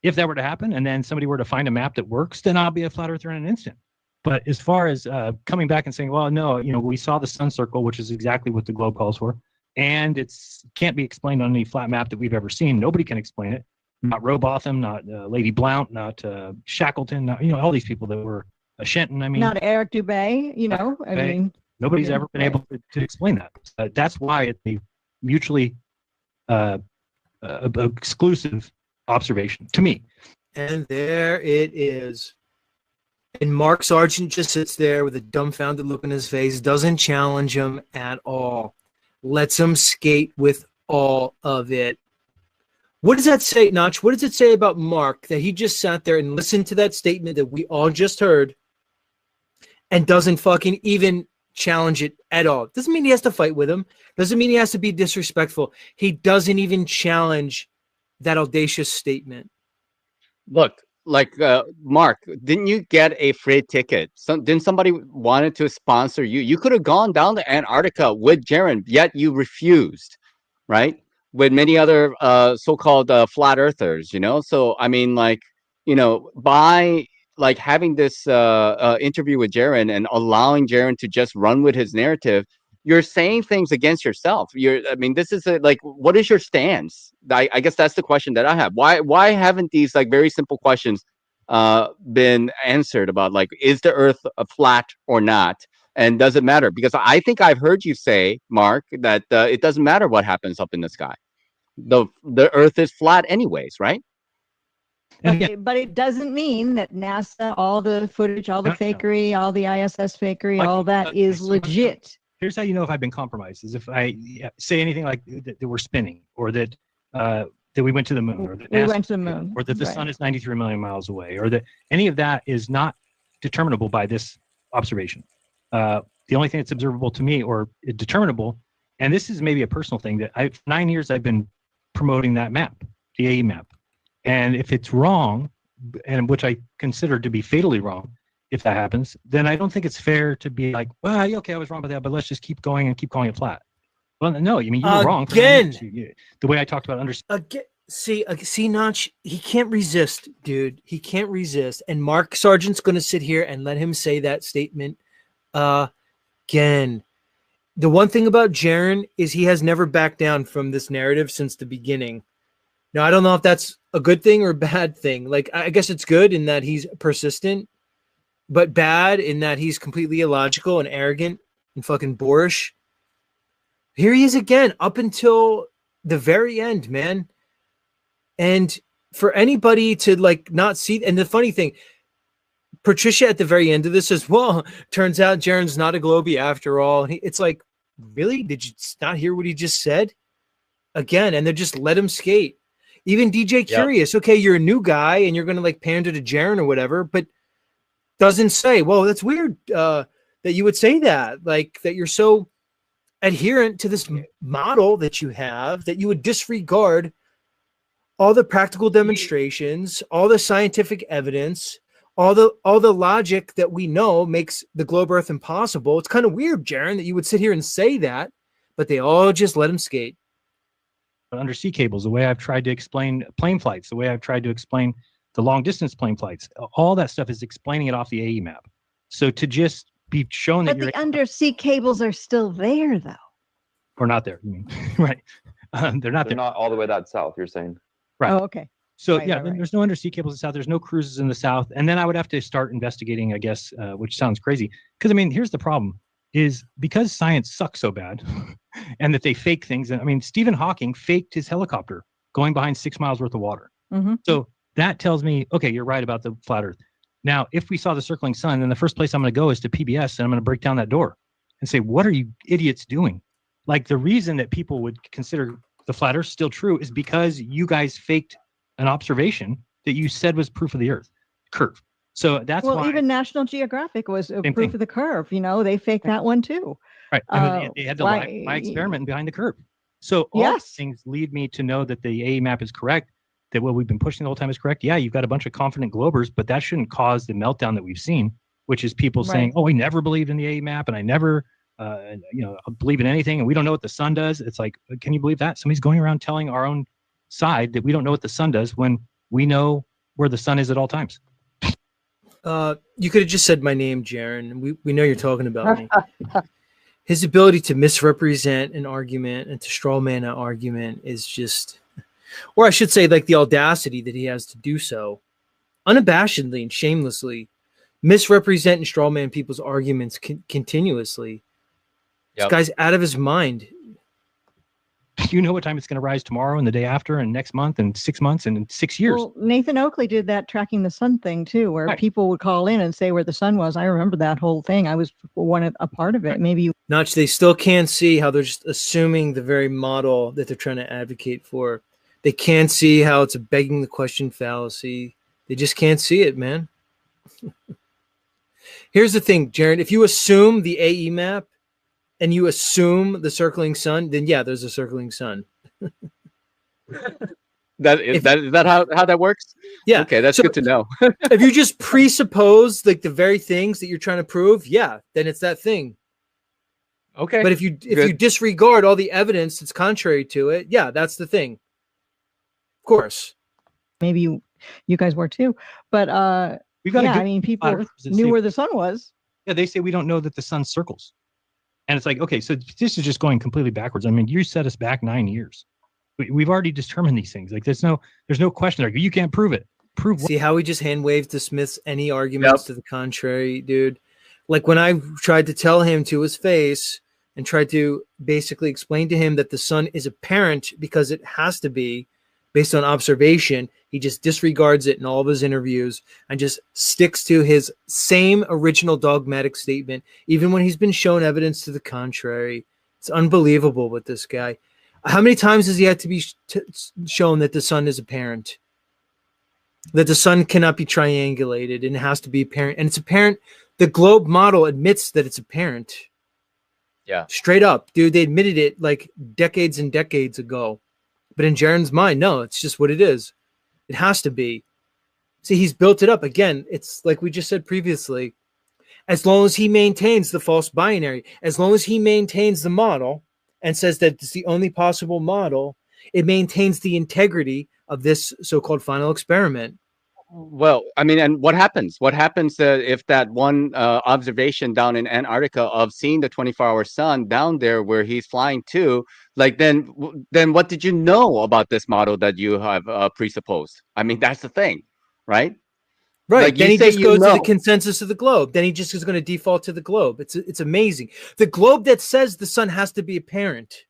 if that were to happen, and then somebody were to find a map that works, then I'll be a flat earther in an instant. But as far as coming back and saying, well, no, we saw the sun circle, which is exactly what the globe calls for, and it's can't be explained on any flat map that we've ever seen. Nobody can explain it. Not Robotham, not Lady Blount, not Shackleton, not, all these people that were Shenton. I mean, not Eric Dubay. I mean, nobody's ever been able to explain that. That's why it's a mutually exclusive observation to me. And there it is. And Mark Sargent just sits there with a dumbfounded look on his face, doesn't challenge him at all, lets him skate with all of it. What does that say, Nach? What does it say about Mark that he just sat there and listened to that statement that we all just heard and doesn't fucking even challenge it at all? Doesn't mean he has to fight with him. Doesn't mean he has to be disrespectful. He doesn't even challenge that audacious statement. Look, like Mark, didn't you get a free ticket? Didn't somebody wanted to sponsor you? You could have gone down to Antarctica with Jaren, yet you refused, right? With many other so-called flat earthers, So I mean, by having this interview with Jaren and allowing Jaren to just run with his narrative, you're saying things against yourself. This is what is your stance? I guess that's the question that I have. Why haven't these very simple questions been answered about is the Earth flat or not? And does it matter? Because I think I've heard you say, Mark, that it doesn't matter what happens up in the sky. The Earth is flat anyways, right? But it doesn't mean that NASA, all the footage, all the fakery, all the ISS fakery, all that is legit. Here's how you know if I've been compromised: is if I say anything like that we're spinning, or that we went to the moon, or that we went to the moon, or that the sun is 93 million miles away, or that any of that is not determinable by this observation. The only thing that's observable to me or determinable, and this is maybe a personal thing, that 9 years I've been promoting that map, the AE map, and if it's wrong, and which I consider to be fatally wrong, if that happens, then I don't think it's fair to be like, well, okay, I was wrong about that, but let's just keep going and keep calling it flat. Well, no, you were wrong. Again, the way I talked about understanding. See, Nach, he can't resist, dude. He can't resist. And Mark Sargent's going to sit here and let him say that statement again. The one thing about Jaren is he has never backed down from this narrative since the beginning. Now, I don't know if that's a good thing or a bad thing. I guess it's good in that he's persistent. but bad in that he's completely illogical and arrogant and fucking boorish. Here he is again, up until the very end, man. And for anybody to like not see, and the funny thing, Patricia at the very end of this says, well, turns out Jaren's not a Globie after all. And it's like, really? Did you not hear what he just said? Again, and they just let him skate. Even DJ Curious, okay, you're a new guy and you're going to like pander to Jaren or whatever, but doesn't say, well, that's weird that you would say that, like that you're so adherent to this model that you have that you would disregard all the practical demonstrations, all the scientific evidence, all the logic that we know makes the globe Earth impossible. It's kind of weird, Jaren, that you would sit here and say that, but they all just let him skate. Undersea cables, the way I've tried to explain plane flights, the way I've tried to explain the long distance plane flights, all that stuff is explaining it off the AE map. So to just be shown that but the undersea cables are still there, though. Or not there, you mean? Right. They're not They're not all the way that south, you're saying. Right. Oh, okay. So Right, yeah, right. there's no undersea cables in the south. There's no cruises in the south. And then I would have to start investigating, I guess, which sounds crazy. Because I mean, here's the problem: is because science sucks so bad, and that they fake things. And I mean, Stephen Hawking faked his helicopter going behind 6 miles worth of water. Mm-hmm. So that tells me, okay, you're right about the flat Earth. Now, if we saw the circling sun, then the first place I'm going to go is to PBS, and I'm going to break down that door and say, what are you idiots doing? Like, the reason that people would consider the flat Earth still true is because you guys faked an observation that you said was proof of the Earth curve. So that's why even National Geographic was a Same proof thing. of the curve. You know, they faked that one too. right. And they had to lie my experiment behind the curve. So all these things lead me to know that the AE map is correct, that what we've been pushing the whole time is correct. Yeah, you've got a bunch of confident globers, but that shouldn't cause the meltdown that we've seen, which is people saying, oh, I never believed in the AE map and I never believe in anything and we don't know what the sun does. It's like, can you believe that? Somebody's going around telling our own side that we don't know what the sun does when we know where the sun is at all times. You could have just said my name, Jaren. We know you're talking about me. His ability to misrepresent an argument and to straw man an argument is just, or I should say, like the audacity that he has to do so unabashedly and shamelessly misrepresent and straw man people's arguments continuously. This guy's out of his mind. You know what time it's going to rise tomorrow and the day after and next month and 6 months and in 6 years. Well, Nathan Oakley did that tracking the sun thing too, where people would call in and say where the sun was. I remember that whole thing. I was a part of it. Maybe you. Notch, they still can't see how they're just assuming the very model that they're trying to advocate for. They can't see how it's a begging the question fallacy. They just can't see it, man. Here's the thing, Jaren. If you assume the AE map and you assume the circling sun, then yeah, there's a circling sun. Is that how that works? Yeah. Okay, that's good to know. If you just presuppose like the very things that you're trying to prove, yeah, then it's that thing. Okay. But if you disregard all the evidence that's contrary to it, yeah, that's the thing. Of course. Maybe you guys were too. But I mean, people knew where the sun was. Yeah, they say we don't know that the sun circles. And it's like, okay, so this is just going completely backwards. I mean, you set us back 9 years. We've already determined these things. Like, there's no question. Like, you can't prove it. Prove what? See how he just hand waved dismiss any arguments to the contrary, dude. Like when I tried to tell him to his face and tried to basically explain to him that the sun is apparent because it has to be based on observation, he just disregards it in all of his interviews and just sticks to his same original dogmatic statement, even when he's been shown evidence to the contrary. It's unbelievable with this guy. How many times has he had to be shown that the sun is apparent? That the sun cannot be triangulated and it has to be apparent. And it's apparent. The globe model admits that it's apparent. Yeah. Straight up, dude. They admitted it like decades and decades ago. But in Jaren's mind, no, it's just what it is. It has to be. See, he's built it up. Again, it's like we just said previously. As long as he maintains the false binary, as long as he maintains the model and says that it's the only possible model, it maintains the integrity of this so-called final experiment. Well, I mean, and what happens? What happens if that one observation down in Antarctica of seeing the 24-hour sun down there where he's flying to, like then what did you know about this model that you have presupposed? I mean, that's the thing, right? Right. Like, Then you he say just you goes to the know. consensus of the globe. Then he just is going to default to the globe. It's amazing. The globe that says the sun has to be apparent.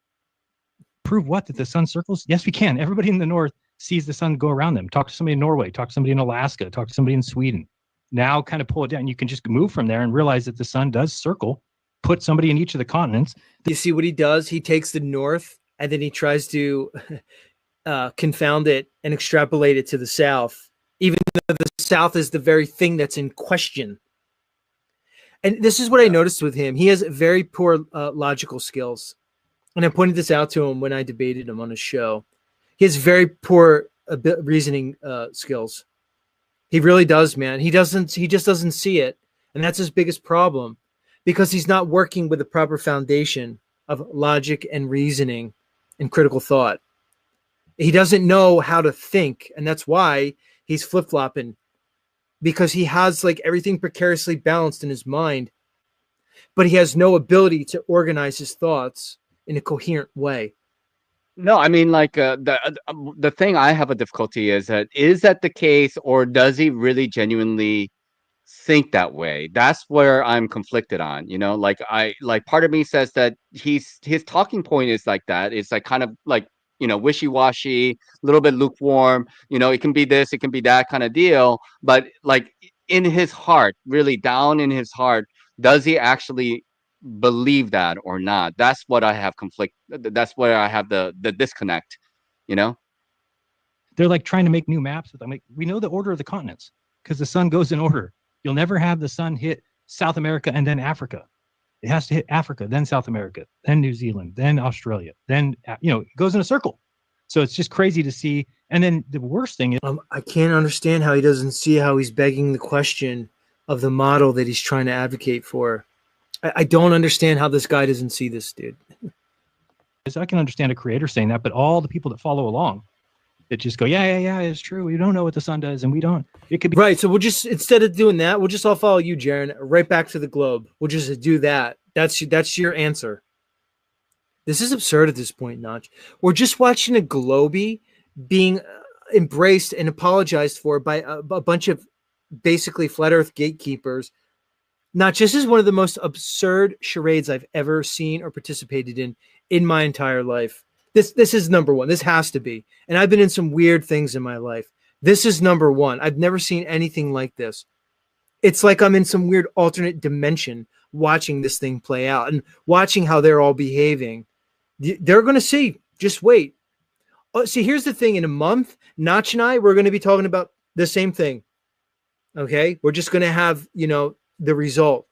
Prove what? That the sun circles? Yes, we can. Everybody in the north sees the sun go around them. Talk to somebody in Norway. Talk to somebody in Alaska. Talk to somebody in Sweden. Now kind of pull it down. You can just move from there and realize that the sun does circle. Put somebody in each of the continents. You see what he does? He takes the north and then he tries to confound it and extrapolate it to the south, even though the south is the very thing that's in question. And this is what I noticed with him. He has very poor logical skills. And I pointed this out to him when I debated him on a show. He has very poor reasoning skills. He really does, man. He just doesn't see it. And that's his biggest problem, because he's not working with the proper foundation of logic and reasoning and critical thought. He doesn't know how to think. And that's why he's flip-flopping, because he has like everything precariously balanced in his mind, but he has no ability to organize his thoughts in a coherent way. No, I mean, like, the thing I have a difficulty is that the case, or does he really genuinely think that way? That's where I'm conflicted on. Like, part of me says that his talking point is like that. It's like kind of like, wishy-washy, a little bit lukewarm. It can be this, it can be that kind of deal. But like in his heart, really down in his heart, does he actually believe that or not? That's what I have conflict. That's where I have the disconnect. They're like trying to make new maps with them. Like, we know the order of the continents because the sun goes in order. You'll never have the sun hit South America and then Africa. It has to hit Africa, then South America, then New Zealand, then Australia, then, it goes in a circle. So it's just crazy to see. And then the worst thing is, I can't understand how he doesn't see how he's begging the question of the model that he's trying to advocate for. I don't understand how this guy doesn't see this, dude. I can understand a creator saying that, but all the people that follow along that just go, yeah, it's true. We don't know what the sun does, and we don't. It could be right. So we'll just, instead of doing that, we'll just all follow you, Jaren, right back to the globe. We'll just do that. That's your answer. This is absurd at this point, Nach. We're just watching a globie being embraced and apologized for by a bunch of basically flat Earth gatekeepers. Nach, this is one of the most absurd charades I've ever seen or participated in my entire life. This is number one. This has to be. And I've been in some weird things in my life. This is number one. I've never seen anything like this. It's like I'm in some weird alternate dimension watching this thing play out and watching how they're all behaving. They're going to see. Just wait. Oh, see, here's the thing. In a month, Nach and I, we're going to be talking about the same thing. Okay? We're just going to have, the result.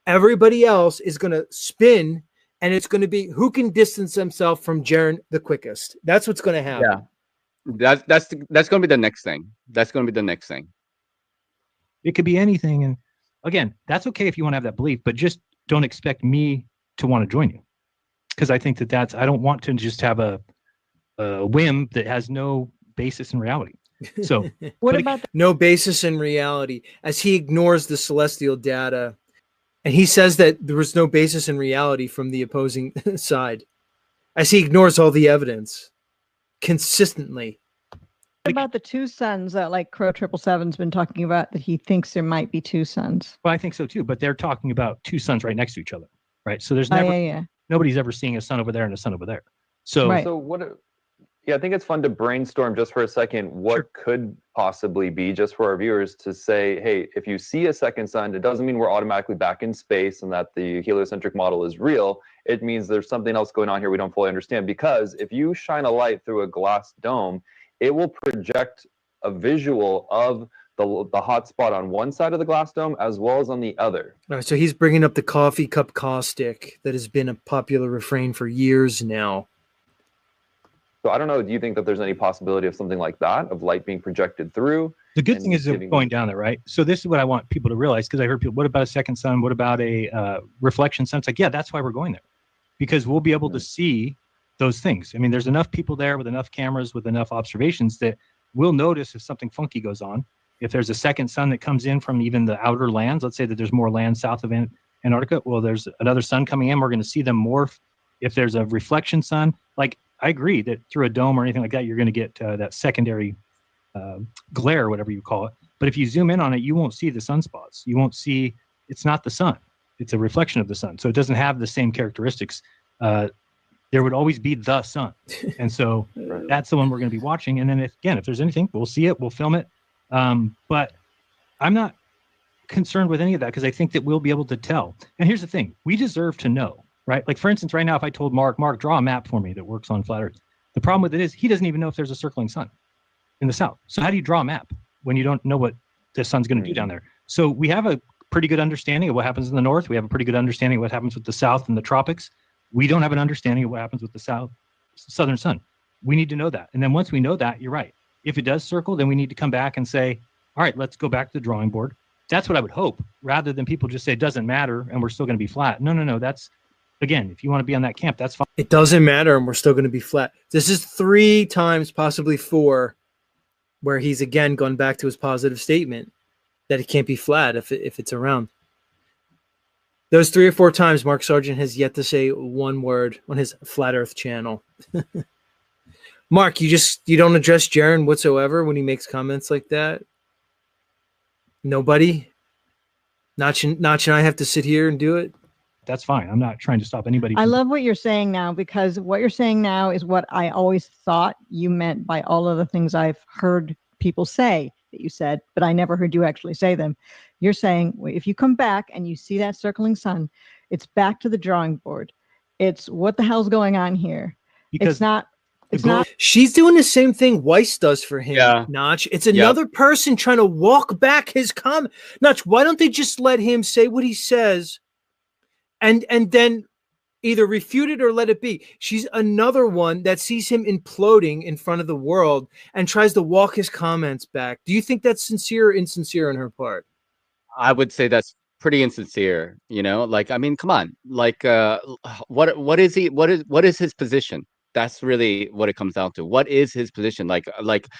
Everybody else is going to spin, and it's going to be who can distance themselves from Jaren the quickest. That's what's going to happen. Yeah. That's going to be the next thing. That's going to be the next thing. It could be anything. And again, that's okay if you want to have that belief, but just don't expect me to want to join you. Because I think I don't want to just have a whim that has no basis in reality. So what about no basis in reality, as he ignores the celestial data, and he says that there was no basis in reality from the opposing side, as he ignores all the evidence consistently. What about the two suns that like Crow 777's been talking about, that he thinks there might be two suns? Well, I think so too, but they're talking about two suns right next to each other, right? So there's nobody's ever seeing a sun over there and a sun over there. So, right. So what? Yeah, I think it's fun to brainstorm just for a second what could possibly be, just for our viewers, to say, hey, if you see a second sun, it doesn't mean we're automatically back in space and that the heliocentric model is real. It means there's something else going on here we don't fully understand. Because if you shine a light through a glass dome, it will project a visual of the hot spot on one side of the glass dome as well as on the other. All right, so he's bringing up the coffee cup caustic that has been a popular refrain for years now. So I don't know, do you think that there's any possibility of something like that, of light being projected through? The good thing is going down there, right? So this is what I want people to realize, because I heard people, what about a second sun? What about a reflection sun? It's like, yeah, that's why we're going there, because we'll be able to see those things. I mean, there's enough people there with enough cameras, with enough observations that we'll notice if something funky goes on. If there's a second sun that comes in from even the outer lands, let's say that there's more land south of Antarctica, well, there's another sun coming in, we're going to see them morph. If there's a reflection sun, like, I agree that through a dome or anything like that, you're going to get that secondary glare, whatever you call it. But if you zoom in on it, you won't see the sunspots. You won't see, it's not the sun. It's a reflection of the sun. So it doesn't have the same characteristics. There would always be the sun. And so that's the one we're going to be watching. And then if there's anything, we'll see it, we'll film it. But I'm not concerned with any of that because I think that we'll be able to tell. And here's the thing, we deserve to know, right? Like for instance, right now, if I told Mark, draw a map for me that works on flat Earth. The problem with it is he doesn't even know if there's a circling sun in the south. So how do you draw a map when you don't know what the sun's going to do down there? So we have a pretty good understanding of what happens in the north. We have a pretty good understanding of what happens with the south and the tropics. We don't have an understanding of what happens with the southern sun. We need to know that. And then once we know that, you're right. If it does circle, then we need to come back and say, all right, let's go back to the drawing board. That's what I would hope, rather than people just say it doesn't matter and we're still going to be flat. No. That's, again, if you want to be on that camp, that's fine. It doesn't matter and we're still going to be flat. This is 3 times, possibly 4, where he's again gone back to his positive statement that it can't be flat if it's around. Those 3 or 4 times, Mark Sargent has yet to say one word on his Flat Earth channel. Mark, you don't address Jaren whatsoever when he makes comments like that? Nobody? Nach and I have to sit here and do it? That's fine. I'm not trying to stop anybody. I love what you're saying now, because what you're saying now is what I always thought you meant by all of the things I've heard people say that you said, but I never heard you actually say them. You're saying if you come back and you see that circling sun, it's back to the drawing board. It's what the hell's going on here? Because it's not. She's doing the same thing Weiss does for him, Yeah. Nach. It's another person trying to walk back his comment. Nach, why don't they just let him say what he says and then either refute it or let it be? She's another one that sees him imploding in front of the world and tries to walk his comments back. Do you think that's sincere or insincere on her part? I would say that's pretty insincere, like, I mean, come on, like, what is his position? That's really what it comes down to. What is his position?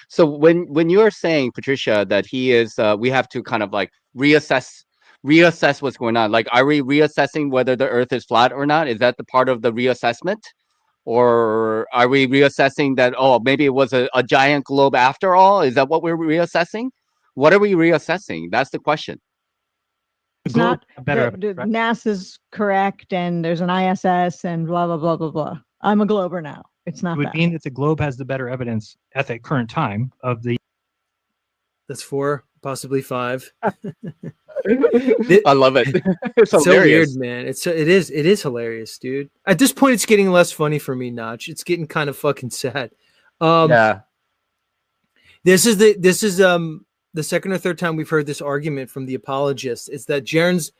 So when you're saying, Patricia, that he is, we have to kind of like reassess what's going on. Like, are we reassessing whether the Earth is flat or not? Is that the part of the reassessment? Or are we reassessing that, maybe it was a giant globe after all? Is that what we're reassessing? What are we reassessing? That's the question. It's not NASA's correct, and there's an ISS and blah, blah, blah, blah, blah. I'm a glober now. It's not It would that. mean that the globe has the better evidence at the current time of the. That's 4, possibly 5. I love it. It's so hilarious. weird, man. It is hilarious, dude. At this point, it's getting less funny for me, Nach. It's getting kind of fucking sad. Yeah. This is the second or third time we've heard this argument from the apologists. It's that Jaren's,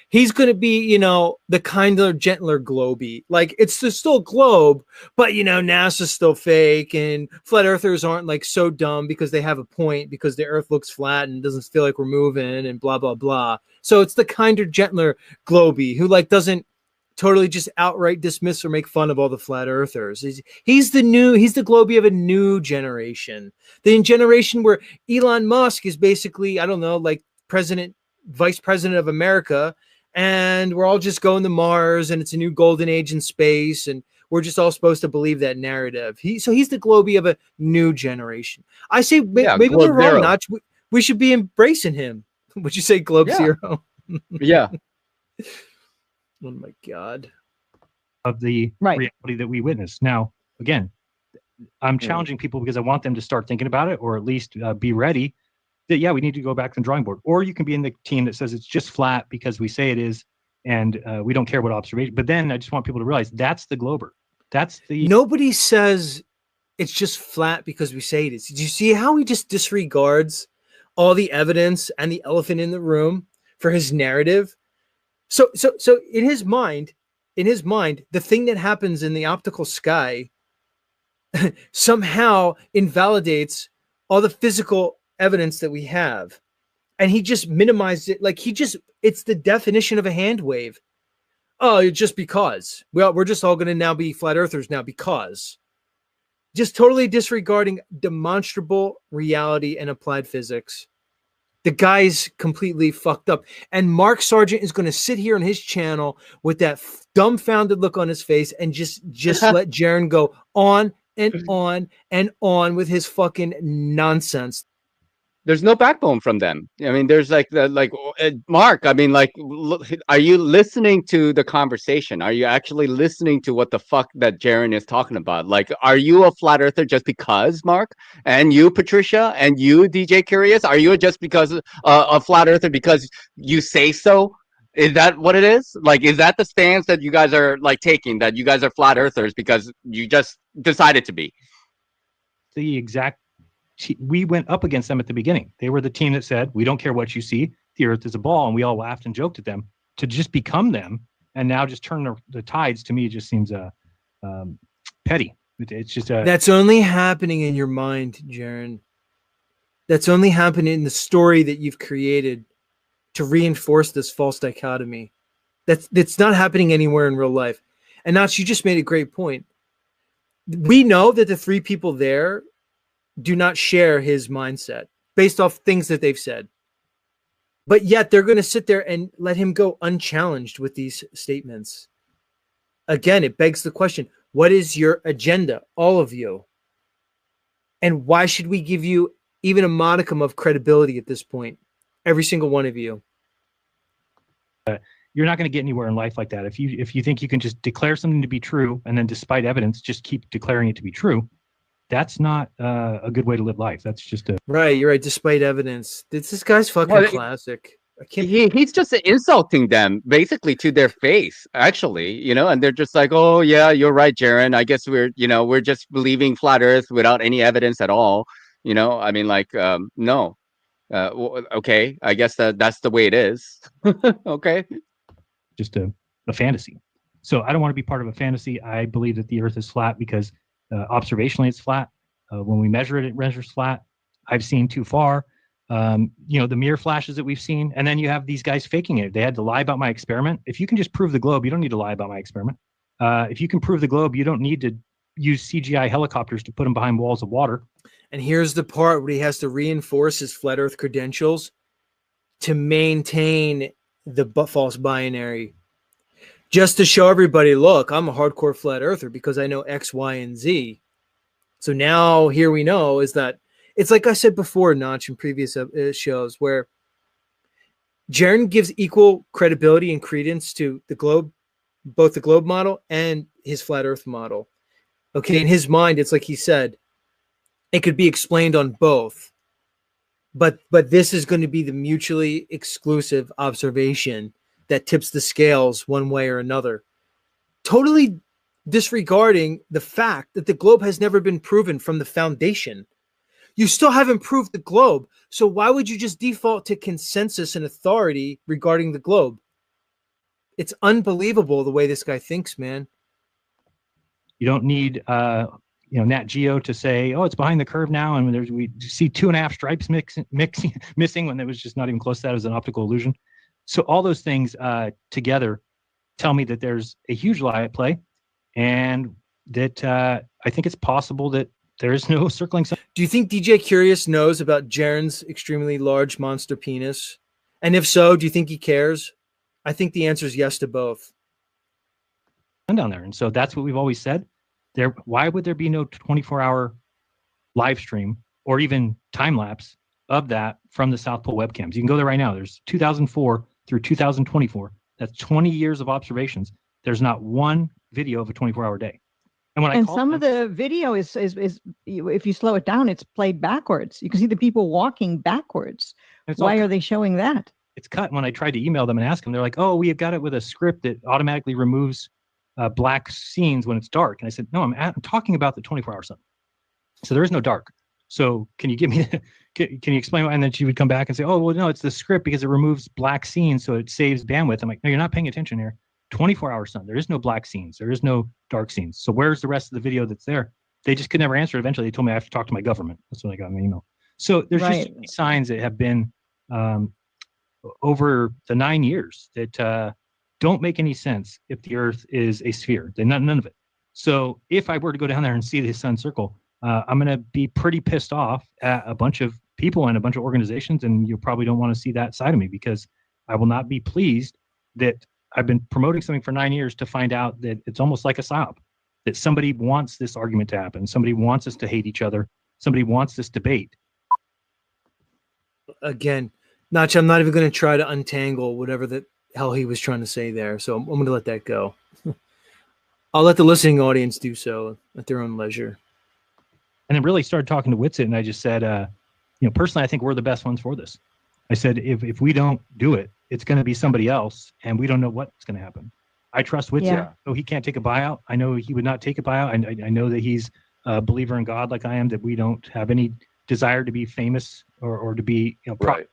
he's going to be, the kinder, gentler globey. Like, it's still a globe, but, NASA's still fake, and flat earthers aren't like so dumb because they have a point, because the Earth looks flat and doesn't feel like we're moving and blah, blah, blah. So it's the kinder, gentler globey who like doesn't totally just outright dismiss or make fun of all the flat earthers. He's the globey of a new generation. The generation where Elon Musk is basically, I don't know, like vice president of America, and we're all just going to Mars, and it's a new golden age in space, and we're just all supposed to believe that narrative. He's the globey of a new generation. I say maybe we're wrong, Nach. We should be embracing him. Would you say Globe Zero? Yeah. Oh my God. Of the reality that we witness. Now, again, I'm challenging people because I want them to start thinking about it, or at least be ready that, we need to go back to the drawing board. Or you can be in the team that says it's just flat because we say it is, and we don't care what observation. But then I just want people to realize that's the glober. Nobody says it's just flat because we say it is. Did you see how he just disregards all the evidence and the elephant in the room for his narrative? So in his mind, the thing that happens in the optical sky somehow invalidates all the physical evidence that we have. And he just minimized it. Like it's the definition of a hand wave. Oh, just because. Well, we're just all going to now be flat earthers now because. Just totally disregarding demonstrable reality and applied physics. The guy's completely fucked up. And Mark Sargent is going to sit here on his channel with that dumbfounded look on his face and just let Jaren go on and on and on with his fucking nonsense. there's no backbone from them. I mean, there's Mark. I mean, like, are you listening to the conversation? Are you actually listening to what the fuck that Jaren is talking about? Like, are you a flat earther just because, Mark? And you, Patricia, and you, DJ Curious, are you just because a flat earther because you say so? Is that what it is? Like, is that the stance that you guys are like taking? That you guys are flat earthers because you just decided to be? The exact we went up against them at the beginning. They were the team that said, we don't care what you see, the earth is a ball, and we all laughed and joked at them. To just become them and now just turn the tides, to me, just seems petty. It's just that's only happening in your mind, Jaren. That's only happening in the story that you've created to reinforce this false dichotomy. That's not happening anywhere in real life. And Nach, you just made a great point. We know that the three people there do not share his mindset based off things that they've said. But yet they're going to sit there and let him go unchallenged with these statements. Again, it begs the question, what is your agenda, all of you? And why should we give you even a modicum of credibility at this point? Every single one of you. You're not going to get anywhere in life like that. If you think you can just declare something to be true and then despite evidence, just keep declaring it to be true, that's not a good way to live life. That's just a right. You're right. Despite evidence, this guy's fucking classic. I can't. He's just insulting them basically to their face, actually, you know, and they're just like, oh yeah, you're right, Jaren. I guess we're just believing flat Earth without any evidence at all. You know, I mean, like, no, okay, I guess that's the way it is. Okay, just a fantasy. So I don't want to be part of a fantasy. I believe that the Earth is flat because observationally it's flat. When we measure it, it measures flat. I've seen too far. The mirror flashes that we've seen, and then you have these guys faking it. They had to lie about my experiment. If you can just prove the globe, you don't need to lie about my experiment. If you can prove the globe, you don't need to use CGI helicopters to put them behind walls of water. And here's the part where he has to reinforce his flat Earth credentials to maintain the false binary. Just to show everybody, look, I'm a hardcore flat earther because I know X, Y, and Z. So now here we know is that it's like I said before, Nach, in previous shows, where Jaren gives equal credibility and credence to the globe, both the globe model and his flat earth model. Okay, in his mind, it's like he said, it could be explained on both. But this is going to be the mutually exclusive observation that tips the scales one way or another, totally disregarding the fact that the globe has never been proven from the foundation. You still haven't proved the globe, so why would you just default to consensus and authority regarding the globe? It's unbelievable the way this guy thinks, man. You don't need Nat Geo to say, oh, it's behind the curve now, and we see 2.5 stripes missing when it was just not even close to that. It was an optical illusion. So all those things together tell me that there's a huge lie at play, and that I think it's possible that there is no circling sun. Do you think DJ Curious knows about Jaren's extremely large monster penis? And if so, do you think he cares? I think the answer is yes to both. Down there, and so that's what we've always said. Why would there be no 24-hour live stream or even time lapse of that from the South Pole webcams? You can go there right now. There's 2004 through 2024. That's 20 years of observations. There's not one video of a 24-hour day. And some of the video is if you slow it down, it's played backwards. You can see the people walking backwards. Why are they showing that? It's cut. When I tried to email them and ask them, they're like, "Oh, we have got it with a script that automatically removes black scenes when it's dark." And I said, "No, I'm talking about the 24-hour sun. So there is no dark. So can you give me? Can you explain?" And then she would come back and say, "Oh, well, no, it's the script because it removes black scenes, so it saves bandwidth." I'm like, "No, you're not paying attention here. 24-hour sun. There is no black scenes. There is no dark scenes. So where's the rest of the video that's there?" They just could never answer. Eventually, they told me I have to talk to my government. That's when I got an email. So there's just signs that have been over the 9 years that don't make any sense if the Earth is a sphere. None of it. So if I were to go down there and see the sun circle, I'm going to be pretty pissed off at a bunch of people and a bunch of organizations, and you probably don't want to see that side of me because I will not be pleased that I've been promoting something for 9 years to find out that it's almost like a psyop, that somebody wants this argument to happen. Somebody wants us to hate each other. Somebody wants this debate. again, Nach, I'm not even going to try to untangle whatever the hell he was trying to say there. So I'm going to let that go. I'll let the listening audience do so at their own leisure. And then really started talking to Whitsitt, and I just said, personally, I think we're the best ones for this. I said, if we don't do it, it's going to be somebody else, and we don't know what's going to happen. I trust Whitsitt. So he can't take a buyout. I know he would not take a buyout. I know that he's a believer in God like I am, that we don't have any desire to be famous or to be right.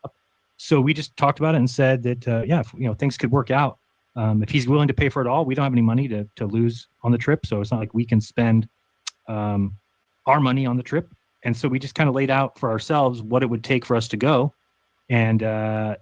So we just talked about it and said that, if, things could work out. If he's willing to pay for it all, we don't have any money to lose on the trip. So it's not like we can spend our money on the trip. And so we just kind of laid out for ourselves what it would take for us to go. And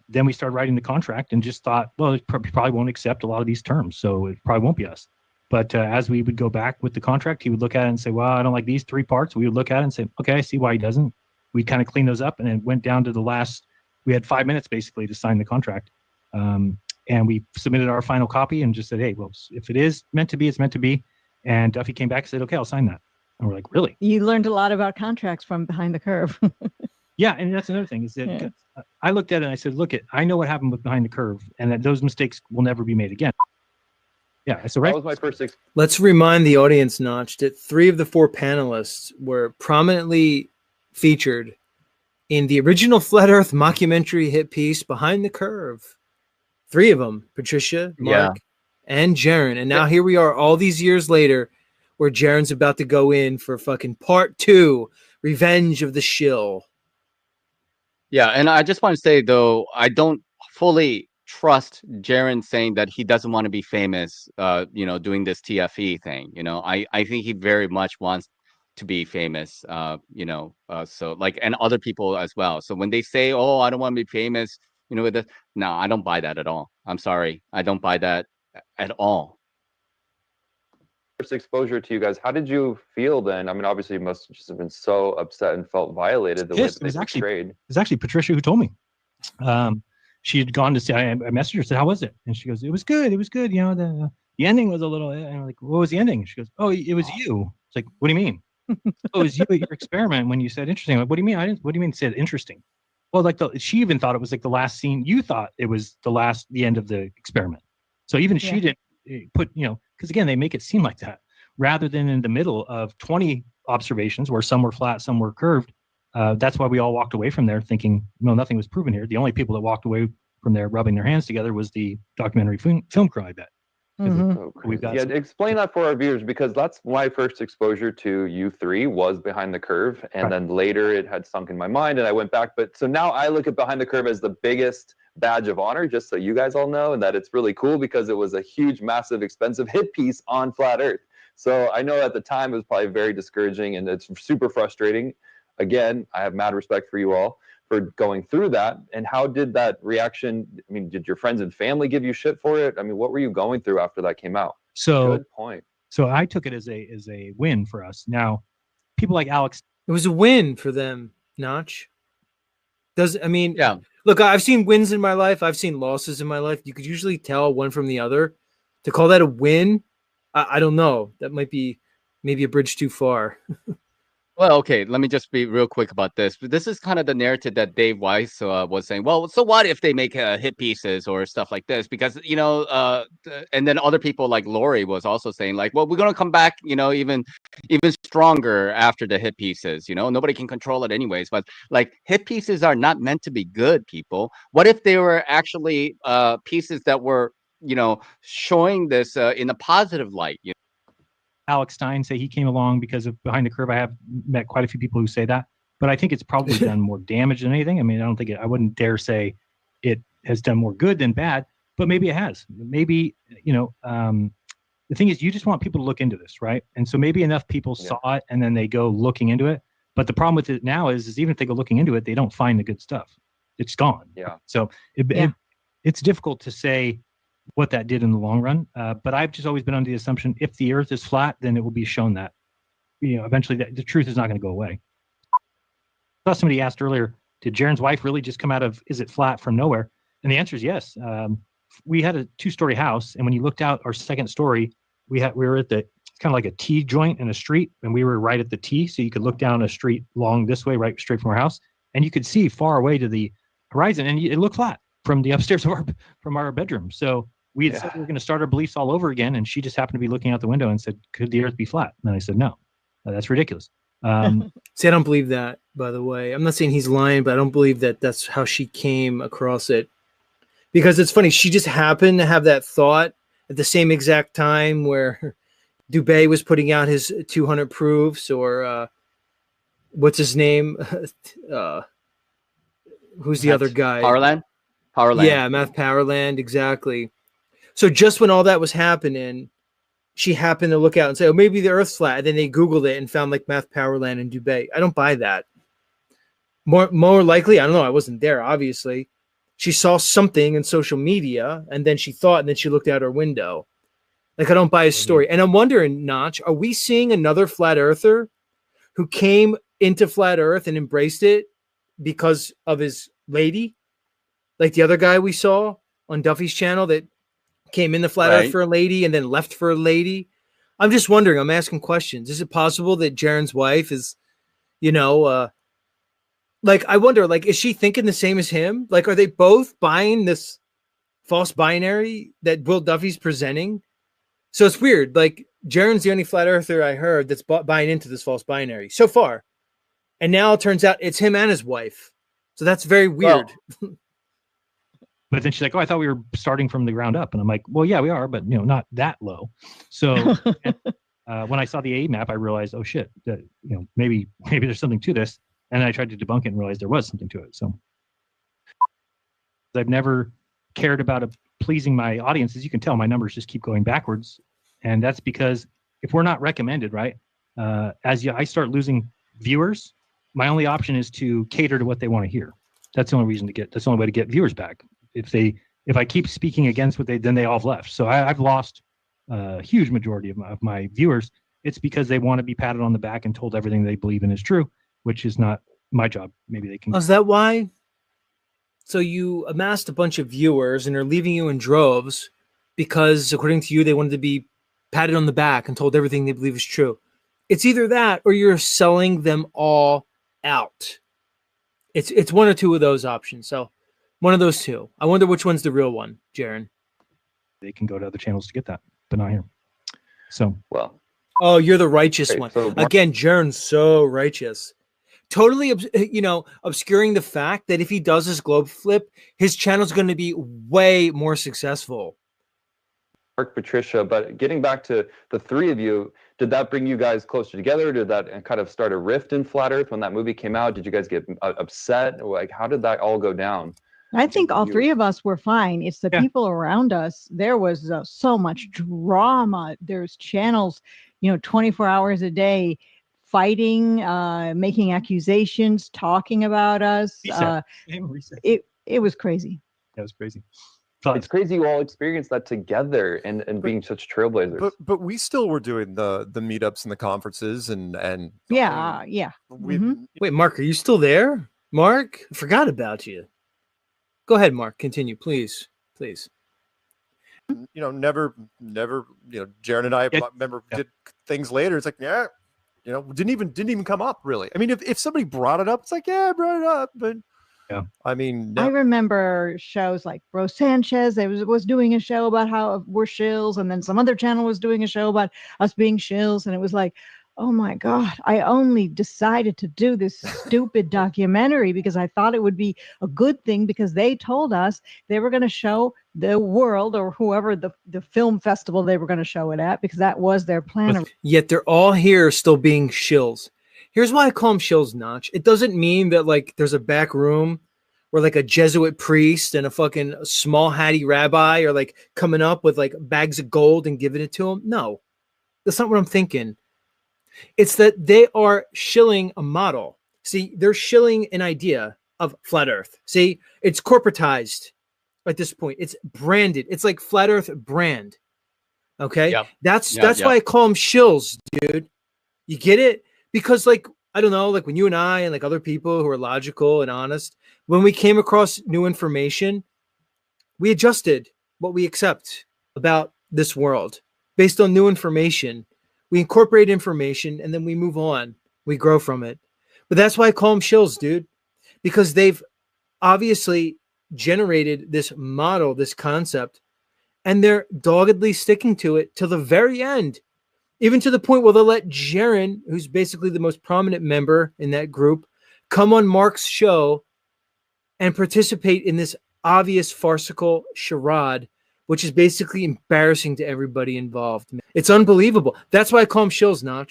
then we started writing the contract and just thought, well, it probably won't accept a lot of these terms. So it probably won't be us. But as we would go back with the contract, he would look at it and say, well, I don't like these 3 parts. We would look at it and say, okay, I see why he doesn't. We'd kind of clean those up, and it went down to the last. We had 5 minutes basically to sign the contract. And we submitted our final copy and just said, hey, well, if it is meant to be, it's meant to be. And Duffy came back and said, okay, I'll sign that. And we're like, really? You learned a lot about contracts from Behind the Curve. Yeah, and that's another thing is that I looked at it and I said, look, I know what happened with Behind the Curve, and that those mistakes will never be made again. Yeah, so that was my first. Let's remind the audience, Nach, that 3 of the 4 panelists were prominently featured in the original Flat Earth mockumentary hit piece Behind the Curve. 3 of them, Patricia, Mark, and Jaren. And now here we are all these years later where Jaren's about to go in for fucking part 2, Revenge of the Shill. Yeah, and I just want to say, though, I don't fully trust Jaren saying that he doesn't want to be famous, doing this TFE thing. I think he very much wants to be famous, so and other people as well. So when they say, oh, I don't want to be famous, no, I don't buy that at all. I'm sorry. I don't buy that at all. First exposure to you guys, how did you feel then? I mean, obviously you must just have been so upset and felt violated the way that they portrayed. It was actually Patricia who told me. She had gone to see, I messaged her, said, how was it? And she goes, it was good. The ending was a little, and I'm like, what was the ending? She goes, oh, it was you. It's like, what do you mean? Oh, it was you at your experiment when you said interesting. I'm like, what do you mean? What do you mean said interesting? Well, she even thought it was like the last scene. You thought it was the end of the experiment. So even she didn't put, because again, they make it seem like that rather than in the middle of 20 observations where some were flat, some were curved. That's why we all walked away from there thinking, no, nothing was proven here. The only people that walked away from there rubbing their hands together was the documentary film crew, I bet. Mm-hmm. Explain that for our viewers, because that's my first exposure to you 3 was Behind the Curve, and then later it had sunk in my mind and I went back. But so now I look at Behind the Curve as the biggest badge of honor, just so you guys all know, and that it's really cool because it was a huge, massive, expensive hit piece on Flat Earth. So I know at the time it was probably very discouraging and it's super frustrating. Again, I have mad respect for you all for going through that. And how did that reaction, I mean, did your friends and family give you shit for it? I mean, what were you going through after that came out? Good point. So I took it as a win for us. Now, people like Alex. It was a win for them, Nach. Look, I've seen wins in my life. I've seen losses in my life. You could usually tell one from the other. To call that a win, I don't know. That might be maybe a bridge too far. Well, okay, let me just be real quick about this. This is kind of the narrative that Dave Weiss was saying. Well, so what if they make hit pieces or stuff like this? Because, and then other people like Lori was also saying like, well, we're going to come back, even stronger after the hit pieces. Nobody can control it anyways. But like hit pieces are not meant to be good, people. What if they were actually pieces that were, showing this in a positive light? Alex Stein say he came along because of Behind the Curve. I have met quite a few people who say that, but I think it's probably done more damage than anything. I mean, I wouldn't dare say it has done more good than bad, but maybe it has. Maybe, the thing is you just want people to look into this, right? And so maybe enough people saw it and then they go looking into it. But the problem with it now is even if they go looking into it, they don't find the good stuff. It's gone. Yeah. So it's difficult to say what that did in the long run. But I've just always been under the assumption if the earth is flat, then it will be shown that, eventually the truth is not going to go away. I saw somebody asked earlier, did Jaren's wife really just come out of, is it flat from nowhere? And the answer is yes. We had a 2-story house. And when you looked out our second story, we were at the kind of like a T joint in a street. And we were right at the T. So you could look down a street long this way, right straight from our house. And you could see far away to the horizon, and it looked flat from the upstairs from our bedroom. So we had said we were going to start our beliefs all over again, and she just happened to be looking out the window and said, "Could the Earth be flat?" And I said, "No, that's ridiculous." See, I don't believe that, by the way. I'm not saying he's lying, but I don't believe that that's how she came across it. Because it's funny, she just happened to have that thought at the same exact time where Dubé was putting out his 200 proofs, or what's his name? Who's the other guy? Powerland? Yeah, Math Powerland, exactly. So just when all that was happening, she happened to look out and say, "Oh, maybe the Earth's flat." And then they Googled it and found like Math Powerland and Dubé. I don't buy that. More likely, I don't know. I wasn't there, obviously. She saw something in social media, and then she thought, and then she looked out her window. Like, I don't buy his story. And I'm wondering, Nach, are we seeing another flat earther who came into flat Earth and embraced it because of his lady? Like the other guy we saw on Duffy's channel that came in the flat Earth for a lady and then left for a lady. I'm just wondering, I'm asking questions. Is it possible that Jaren's wife is, like, I wonder, like, is she thinking the same as him? Like, are they both buying this false binary that Will Duffy's presenting? So it's weird. Like, Jaren's the only flat earther I heard that's buying into this false binary so far. And now it turns out it's him and his wife. So that's very weird. Well, but then she's like, "Oh, I thought we were starting from the ground up." And I'm like, "Well, yeah, we are, but not that low." So when I saw the A map, I realized, oh shit, that, maybe there's something to this. And I tried to debunk it and realized there was something to it. So I've never cared about pleasing my audience. As you can tell, my numbers just keep going backwards. And that's because if we're not recommended, right, I start losing viewers, my only option is to cater to what they want to hear. That's the only way to get viewers back. If I keep speaking against then they all have left. So I've lost a huge majority of my viewers. It's because they want to be patted on the back and told everything they believe in is true, which is not my job. Maybe they can. Oh, is that why? So you amassed a bunch of viewers and they're leaving you in droves because, according to you, they wanted to be patted on the back and told everything they believe is true. It's either that or you're selling them all out. It's one or two of those options. So one of those two. I wonder which one's the real one, Jaren. They can go to other channels to get that, but not here. So well. Oh, you're the righteous one. So Again, Jaren's so righteous. Totally, obscuring the fact that if he does his globe flip, his channel's going to be way more successful. Mark, Patricia, but getting back to the three of you, did that bring you guys closer together? Did that kind of start a rift in Flat Earth when that movie came out? Did you guys get upset? Like, how did that all go down? I think all three of us were fine. It's the people around us. There was so much drama. There's channels, 24 hours a day, fighting, making accusations, talking about us. It was crazy. That was crazy. It's crazy you all experienced that together and being such trailblazers. But we still were doing the meetups and the conferences and yeah. Wait, Mark, are you still there? Mark, I forgot about you. Go ahead, Mark. Continue, please. Never. Jaren and I remember did things later. It's like, didn't even come up really. I mean, if somebody brought it up, it's like, yeah, I brought it up, but yeah. I mean, I remember shows like Bro Sanchez. They was doing a show about how we're shills, and then some other channel was doing a show about us being shills, and it was like, oh my God, I only decided to do this stupid documentary because I thought it would be a good thing because they told us they were going to show the world or whoever the film festival they were going to show it at, because that was their plan. Yet they're all here still being shills. Here's why I call them shills, Nach. It doesn't mean that like there's a back room where like a Jesuit priest and a fucking small hatty rabbi are like coming up with like bags of gold and giving it to them. No, that's not what I'm thinking. It's that they are shilling a model. See, they're shilling an idea of flat Earth. See, it's corporatized at this point. It's branded. It's like flat Earth brand. Okay, that's why I call them shills, dude. You get it? Because like, I don't know, like when you and I and like other people who are logical and honest, when we came across new information, we adjusted what we accept about this world based on new information. We incorporate information and then we move on. We grow from it. But that's why I call them shills, dude, because they've obviously generated this model, this concept, and they're doggedly sticking to it till the very end, even to the point where they'll let Jaren, who's basically the most prominent member in that group, come on Mark's show and participate in this obvious farcical charade, which is basically embarrassing to everybody involved. It's unbelievable. That's why I call him Shill's, Nach.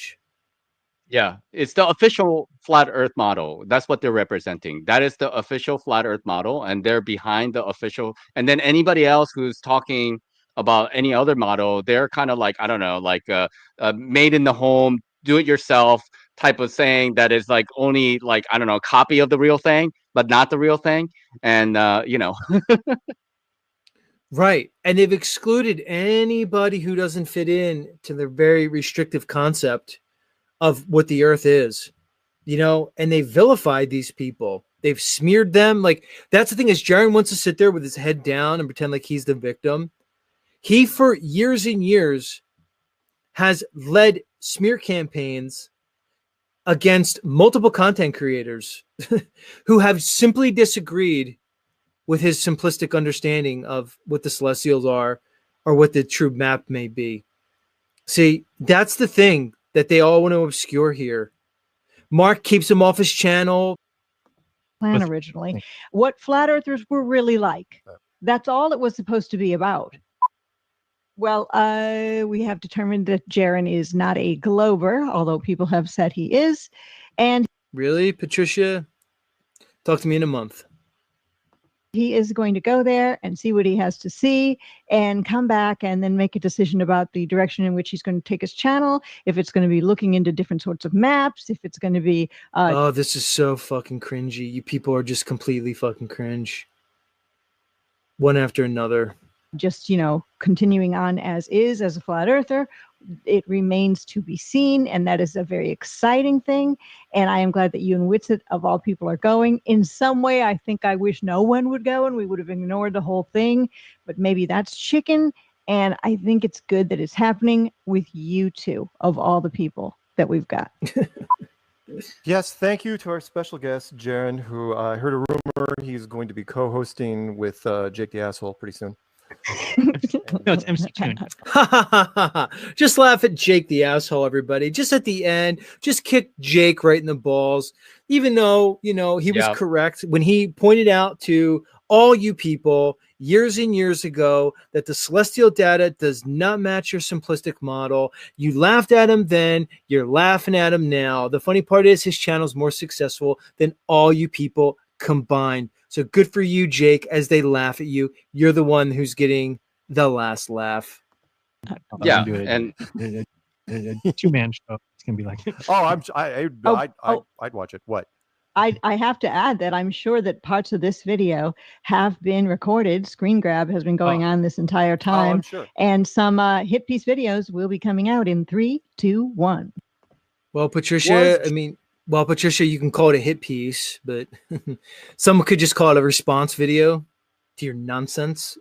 Yeah, it's the official flat Earth model. That's what they're representing. That is the official flat Earth model, and they're behind the official. And then anybody else who's talking about any other model, they're kind of like, I don't know, like made in the home, do it yourself type of saying that is like only like, I don't know, copy of the real thing, but not the real thing. And Right. And they've excluded anybody who doesn't fit in to their very restrictive concept of what the Earth is, and they vilified these people. They've smeared them. Like, that's the thing, is Jaren wants to sit there with his head down and pretend like he's the victim. He, for years and years, has led smear campaigns against multiple content creators who have simply disagreed with his simplistic understanding of what the celestials are or what the true map may be. See, that's the thing that they all want to obscure here. Mark keeps him off his channel. Plan originally. What flat earthers were really like. That's all it was supposed to be about. Well, we have determined that Jaren is not a glober, although people have said he is. And really, Patricia? Talk to me in a month. He is going to go there and see what he has to see and come back and then make a decision about the direction in which he's going to take his channel. If it's going to be looking into different sorts of maps, if it's going to be... oh, this is so fucking cringy. You people are just completely fucking cringe. One after another. Just, continuing on as is, as a flat earther. It remains to be seen, and that is a very exciting thing. And I am glad that you and Whitsitt, of all people, are going. In some way, I think I wish no one would go and we would have ignored the whole thing, but maybe that's chicken. And I think it's good that it's happening with you two, of all the people that we've got. Yes, thank you to our special guest, Jaren, who I heard a rumor he's going to be co-hosting with Jake the Asshole pretty soon. No, it's MC Toon. Just laugh at Jake the Asshole, everybody. Just at the end, just kick Jake right in the balls. Even though, he was correct when he pointed out to all you people years and years ago that the celestial data does not match your simplistic model. You laughed at him then, you're laughing at him now. The funny part is his channel's more successful than all you people combined. So good for you, Jake, as they laugh at you. You're the one who's getting the last laugh. Yeah, and a two-man show. It's gonna be like, I'd watch it. What? I have to add that I'm sure that parts of this video have been recorded. Screen grab has been going on this entire time. I'm sure. And some hit piece videos will be coming out in 3, 2, 1. Well, Patricia, Patricia, you can call it a hit piece, but someone could just call it a response video to your nonsense.